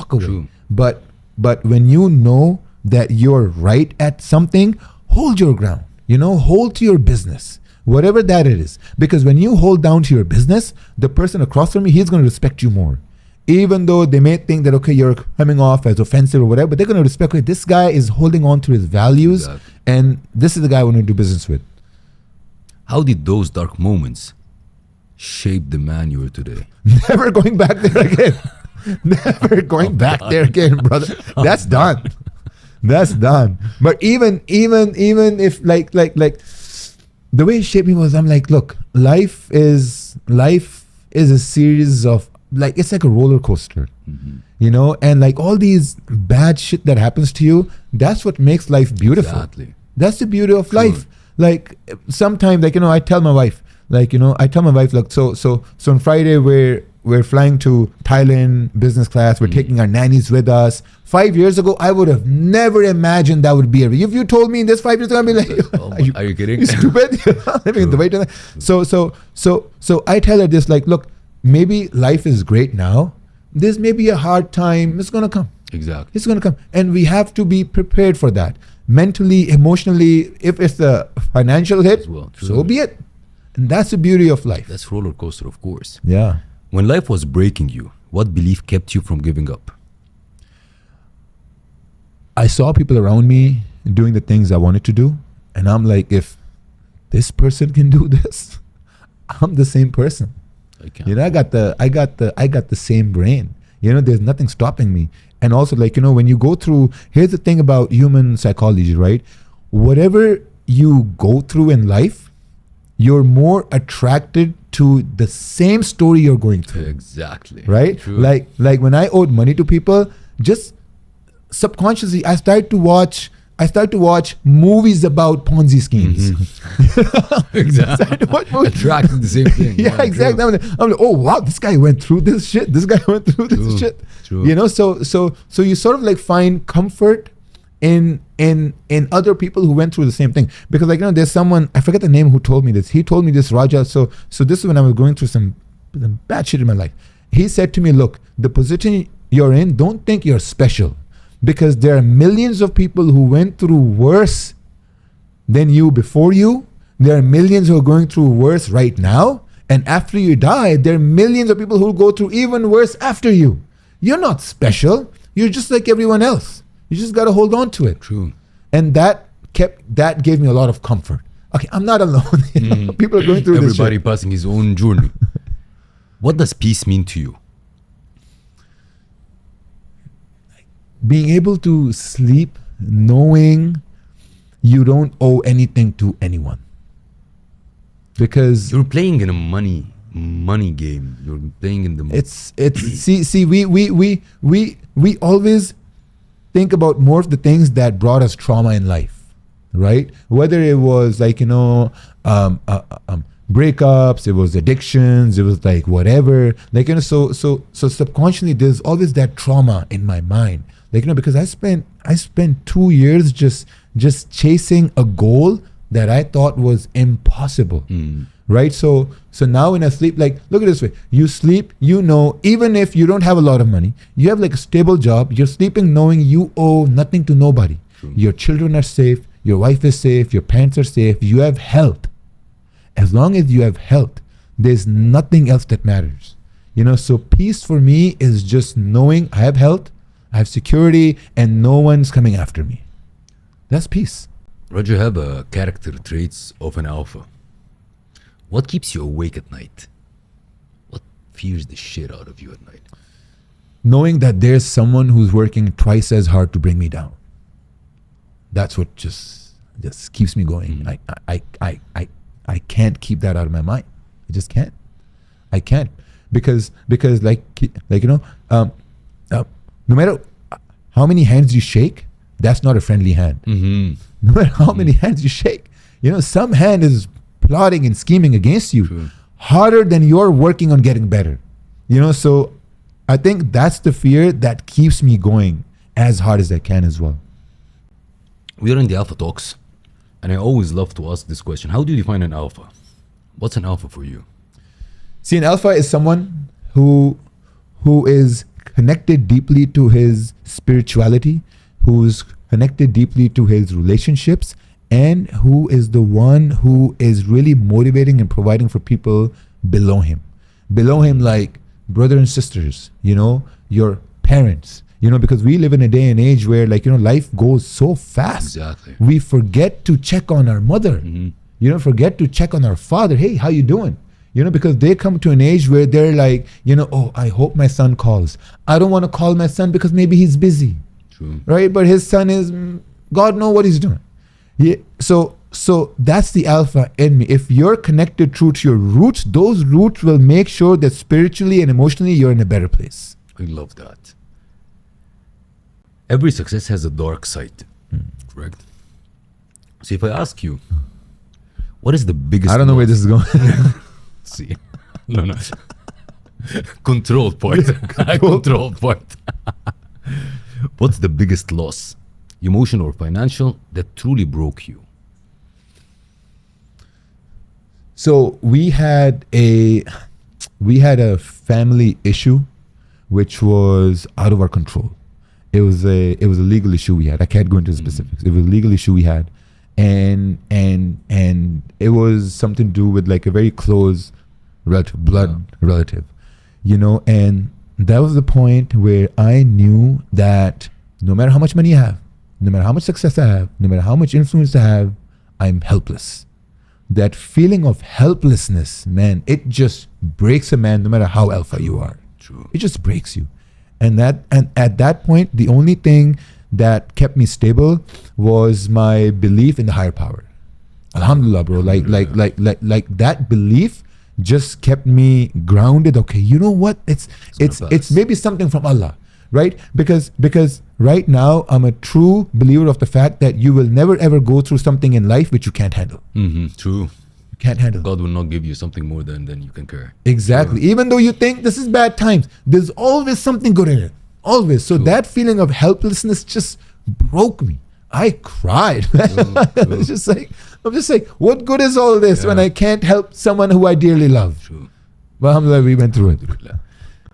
True. But when you know that you're right at something, hold your ground. Hold to your business. Whatever that it is. Because when you hold down to your business, the person across from you, he's going to respect you more. Even though they may think that, okay, you're coming off as offensive or whatever, but they're going to respect, okay, this guy is holding on to his values, Exactly. and this is the guy I want to do business with. How did those dark moments shape the man you are today? Never going back there again. Never going back there again, brother. That's done. That's done. But even if like the way it shaped me was, I'm like, look, life is a series of, like, it's like a roller coaster, and like all these bad shit that happens to you, that's what makes life beautiful. Exactly. That's the beauty of life. Like sometimes, like, I tell my wife, look, so on Friday we're flying to Thailand business class. We're taking our nannies with us. 5 years ago, I would have never imagined that would be if you told me this 5 years ago, I'd be like, Are you kidding? you stupid? Living in Dubai. So I tell her this, like, look, maybe life is great now. There's maybe a hard time. It's gonna come. Exactly. It's gonna come, and we have to be prepared for that. Mentally, emotionally, if it's a financial hit, As well, so true. be it. And that's the beauty of life. That's roller coaster, of course. Yeah. When life was breaking you, what belief kept you from giving up? I saw people around me doing the things I wanted to do, and I'm like, if this person can do this, I'm the same person. I can't. You know, I got the same brain. You know, there's nothing stopping me. And also, like, you know, when you go through, here's the thing about human psychology, right? Whatever you go through in life, you're more attracted to the same story you're going through. Exactly. Right? True. Like when I owed money to people, just subconsciously I started to watch movies about Ponzi schemes. Exactly. Attracting the same thing. Yeah, exactly. I'm like, oh wow, this guy went through this shit. This guy went through this shit. True. You know, so you sort of like find comfort in other people who went through the same thing. Because, like, you know, there's someone, I forget the name, who told me this. He told me this, Raja. So this is when I was going through some bad shit in my life. He said to me, look, the position you're in, don't think you're special. Because there are millions of people who went through worse than you before you. There are millions who are going through worse right now. And after you die, there are millions of people who will go through even worse after you. You're not special. You're just like everyone else. You just got to hold on to it. True. And that gave me a lot of comfort. Okay, I'm not alone. You know? People are going through this shit. Everybody passing his own journey. What does peace mean to you? Being able to sleep knowing you don't owe anything to anyone. Because You're playing in a money game. You're playing in the see we always think about more of the things that brought us trauma in life, right? Whether it was like, you know, breakups, it was addictions, it was like whatever, like, you know, so subconsciously there's always that trauma in my mind, like, you know, because I spent 2 years just chasing a goal that I thought was impossible. Right? So now when I sleep, like, look at it this way. You sleep, you know, even if you don't have a lot of money, you have like a stable job, you're sleeping knowing you owe nothing to nobody. True. Your children are safe, your wife is safe, your parents are safe, you have health. As long as you have health, there's nothing else that matters. You know, so peace for me is just knowing I have health, I have security, and no one's coming after me. That's peace. Roger, have a character traits of an alpha. What keeps you awake at night? What fears the shit out of you at night? Knowing that there's someone who's working twice as hard to bring me down. That's what just keeps me going. I can't keep that out of my mind. I just can't. I can't because like you know, no matter how many hands you shake, that's not a friendly hand. No matter how many hands you shake, you know, some hand is plotting and scheming against you. True. Harder than you're working on getting better. You know, so I think that's the fear that keeps me going as hard as I can as well. We are in the Alpha Talks, and I always love to ask this question. How do you define an alpha? What's an alpha for you? See, an alpha is someone who is connected deeply to his spirituality, who's connected deeply to his relationships, and who is the one who is really motivating and providing for people below him. Below him, like brother and sisters, you know, your parents, you know, because we live in a day and age where, like, you know, life goes so fast. Exactly. We forget to check on our mother, you know, forget to check on our father. Hey, how you doing? You know, because they come to an age where they're like, you know, oh, I hope my son calls. I don't want to call my son because maybe he's busy. True. Right? But his son is, God knows what he's doing. Yeah, so that's the alpha in me. If you're connected true to your roots, those roots will make sure that spiritually and emotionally you're in a better place. I love that. Every success has a dark side, correct? So if I ask you, what is the biggest I don't know where this is going. See, no. Control part. Control part. What's the biggest loss, emotional or financial, that truly broke you? So we had a family issue which was out of our control. It was a legal issue we had. I can't go into the specifics. It was a legal issue we had, and it was something to do with like a very close relative, blood relative, and that was the point where I knew that no matter how much money I have, no matter how much success I have, no matter how much influence I have, I'm helpless. That feeling of helplessness, man, it just breaks a man no matter how alpha you are. True. It just breaks you. And at that point, the only thing that kept me stable was my belief in the higher power. Alhamdulillah, bro. Like that belief just kept me grounded. Okay, you know what? It's maybe something from Allah, right? Because right now I'm a true believer of the fact that you will never ever go through something in life which you can't handle. True. You can't handle. God will not give you something more than you can carry. Exactly. True. Even though you think this is bad times, there's always something good in it. Always. So True. that feeling of helplessness just broke me. I cried. I'm just like, what good is all this when I can't help someone who I dearly love? True. But alhamdulillah, we went through it.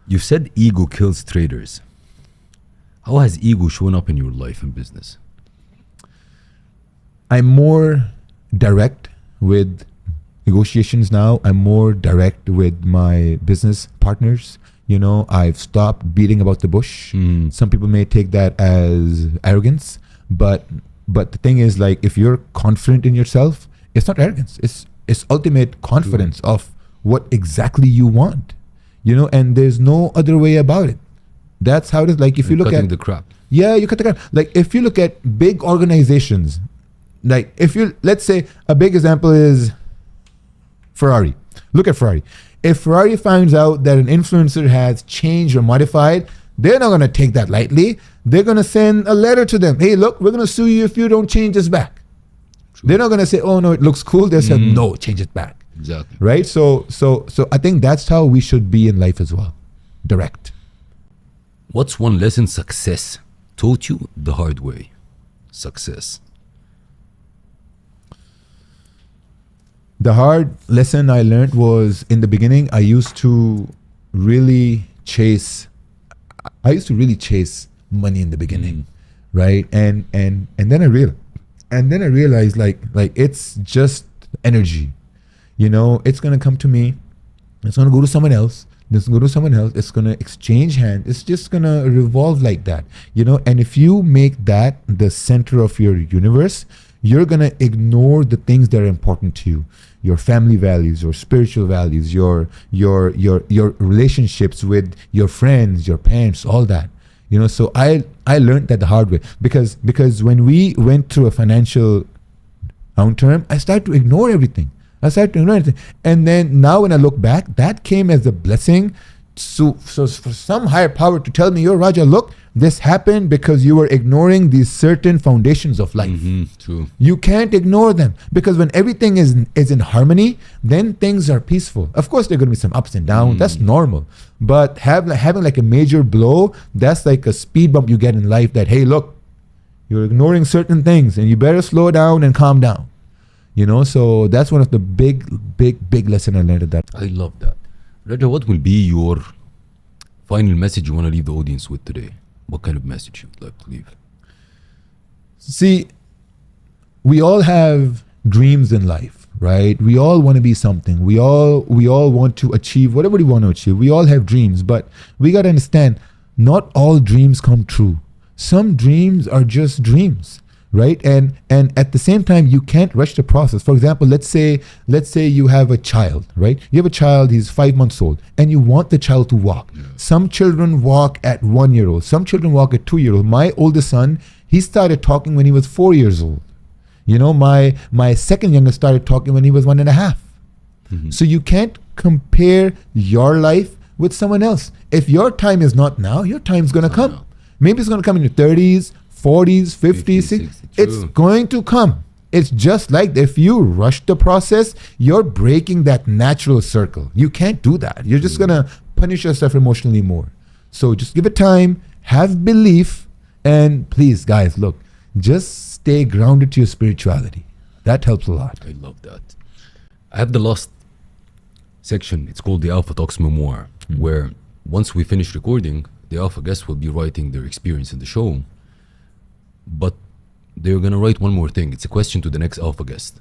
You've said ego kills traders. How has ego shown up in your life and business? I'm more direct with negotiations now. I'm more direct with my business partners. I've stopped beating about the bush. Some people may take that as arrogance, but the thing is, like, if you're confident in yourself, it's not arrogance. It's ultimate confidence of what exactly you want. And there's no other way about it. That's how it is. Like, if you look at the crap. Yeah, you cut the crap. Like, if you look at big organizations, like let's say a big example is Ferrari. Look at Ferrari. If Ferrari finds out that an influencer has changed or modified, they're not going to take that lightly. They're going to send a letter to them. Hey, look, we're going to sue you if you don't change this back. True. They're not going to say, oh no, it looks cool. They'll say, no, change it back. Exactly. Right? So I think that's how we should be in life as well. Direct. What's one lesson success taught you the hard way? Success. The hard lesson I learned was, in the beginning, I used to really chase money in the beginning, right? And then I realized like it's just energy. It's gonna come to me, it's gonna go to someone else, it's gonna go to someone else, it's gonna exchange hands, it's just gonna revolve like that. And if you make that the center of your universe, you're gonna ignore the things that are important to you. Your family values, your spiritual values, your relationships with your friends, your parents, all that. So I learned that the hard way, because when we went through a financial downturn, I started to ignore everything. And then now when I look back, that came as a blessing. So for some higher power to tell me, yo, Raja, look, this happened because you were ignoring these certain foundations of life. True. You can't ignore them, because when everything is in harmony, then things are peaceful. Of course, there are going to be some ups and downs. That's normal. But having like a major blow, that's like a speed bump you get in life, that, hey, look, you're ignoring certain things and you better slow down and calm down. So that's one of the big lesson I learned at that. I love that. Raja, what will be your final message you want to leave the audience with today? What kind of message you would like to leave? See, we all have dreams in life, right? We all want to be something. We all want to achieve whatever we want to achieve. We all have dreams, but we got to understand, not all dreams come true. Some dreams are just dreams, right? And at the same time, you can't rush the process. For example, let's say you have a child, right? You have a child, he's 5 months old, and you want the child to walk. Yeah. Some children walk at 1 year old. Some children walk at 2 year old. My oldest son, he started talking when he was 4 years old. My second youngest started talking when he was 1.5. So you can't compare your life with someone else. If your time is not now, your time's going to come. Now. Maybe it's going to come in your 30s, 40s, 50s, 60s. It's going to come. It's just like if you rush the process, you're breaking that natural circle. You can't do that. You're just going to punish yourself emotionally more. So just give it time, have belief, and please, guys, look, just stay grounded to your spirituality. That helps a lot. I love that. I have the last section. It's called the Alpha Talks Memoir, where once we finish recording, the Alpha guests will be writing their experience in the show. But they're going to write one more thing. It's a question to the next Alpha guest.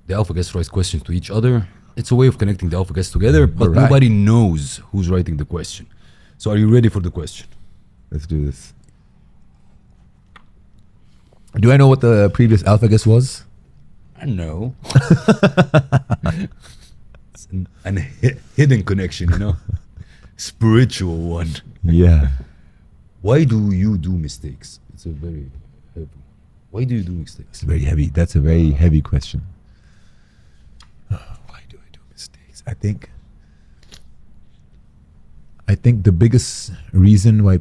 The Alpha guest writes questions to each other. It's a way of connecting the Alpha guests together, but nobody knows who's writing the question. So are you ready for the question? Let's do this. Do I know what the previous Alpha guest was? I know. It's an hidden connection, you know? Spiritual one. Yeah. Why do you do mistakes? It's a very heavy. Why do you do mistakes? It's very heavy. That's a very heavy question. Why do I do mistakes? I think the biggest reason why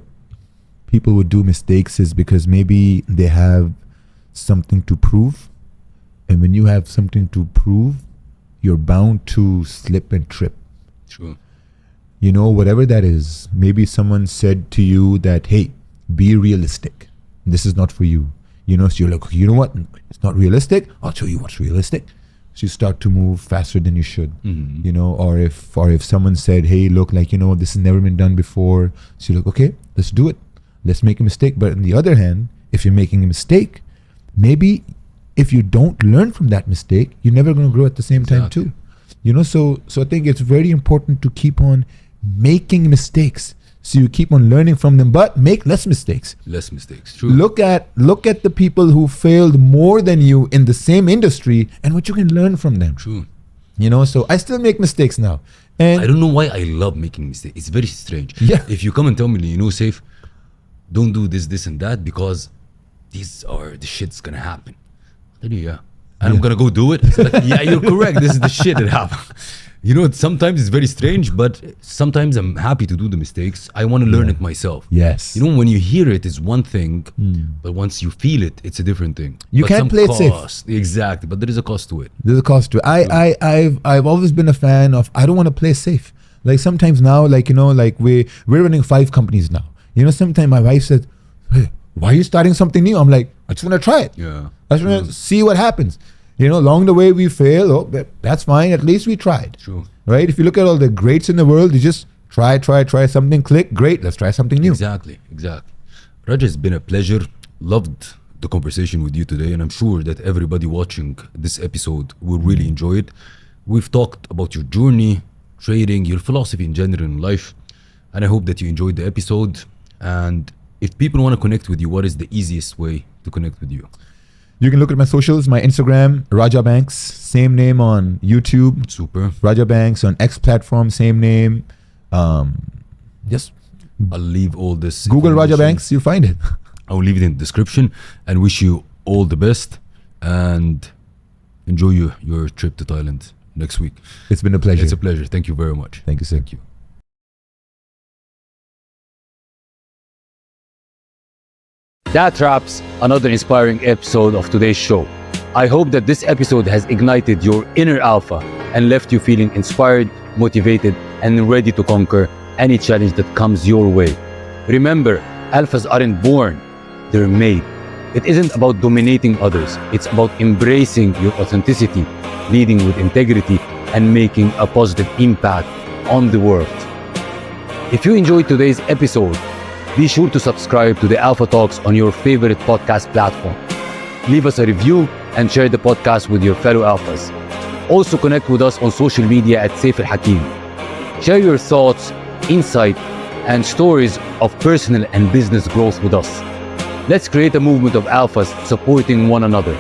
people would do mistakes is because maybe they have something to prove. And when you have something to prove, you're bound to slip and trip. True. You know, whatever that is. Maybe someone said to you that, hey, be realistic. This is not for you. You know, so you're like, you know what? It's not realistic. I'll show you what's realistic. So you start to move faster than you should. Mm-hmm. You know, or if someone said, hey, look, like, you know, this has never been done before. So you're like, okay, let's do it. Let's make a mistake. But on the other hand, if you're making a mistake, maybe if you don't learn from that mistake, you're never going to grow at the same time too. You know, so I think it's very important to keep on making mistakes. So you keep on learning from them, but make less mistakes. Less mistakes. True. Look at the people who failed more than you in the same industry and what you can learn from them. True. You know, so I still make mistakes now. And I don't know why I love making mistakes. It's very strange. Yeah. If you come and tell me, you know, Seif, don't do this and that because these are the shit's gonna happen. I tell you, yeah. And I'm gonna go do it. So like, yeah, you're correct. This is the shit that happened. You know, sometimes it's very strange, but sometimes I'm happy to do the mistakes. I want to learn it myself. yes. You know, when you hear it, it's one thing, but once you feel it, it's a different thing. You But can't some play it safe. cost. Exactly, but there is a cost to it. There's a cost to it. I've always been a fan of, I don't want to play safe. Like sometimes now, like, you know, like we're running 5 companies now. You know, sometimes my wife said, hey, why are you starting something new? I'm like, I just want to try it. Yeah. I just want to see what happens. You know, along the way we fail. Oh, that's fine. At least we tried. True. Right? If you look at all the greats in the world, you just try something, click, great, let's try something new. Exactly. Raja, it's been a pleasure. Loved the conversation with you today, and I'm sure that everybody watching this episode will really enjoy it. We've talked about your journey, trading, your philosophy in general in life, and I hope that you enjoyed the episode. And if people want to connect with you, what is the easiest way to connect with you? You can look at my socials, my Instagram, Raja Banks, same name on YouTube. Super. Raja Banks on X platform, same name. Just I'll leave all this. Google Raja information. Banks, you'll find it. I'll leave it in the description and wish you all the best and enjoy your trip to Thailand next week. It's been a pleasure. It's a pleasure. Thank you very much. Thank you, sir. Thank you. That wraps another inspiring episode of today's show. I hope that this episode has ignited your inner alpha and left you feeling inspired, motivated, and ready to conquer any challenge that comes your way. Remember, alphas aren't born, they're made. It isn't about dominating others, it's about embracing your authenticity, leading with integrity, and making a positive impact on the world. If you enjoyed today's episode, be sure to subscribe to the Alpha Talks on your favorite podcast platform. Leave us a review and share the podcast with your fellow alphas. Also connect with us on social media at Seif El Hakim. Share your thoughts, insight, and stories of personal and business growth with us. Let's create a movement of alphas supporting one another.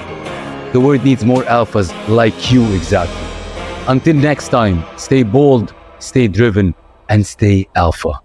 The world needs more alphas like you exactly. Until next time, stay bold, stay driven, and stay alpha.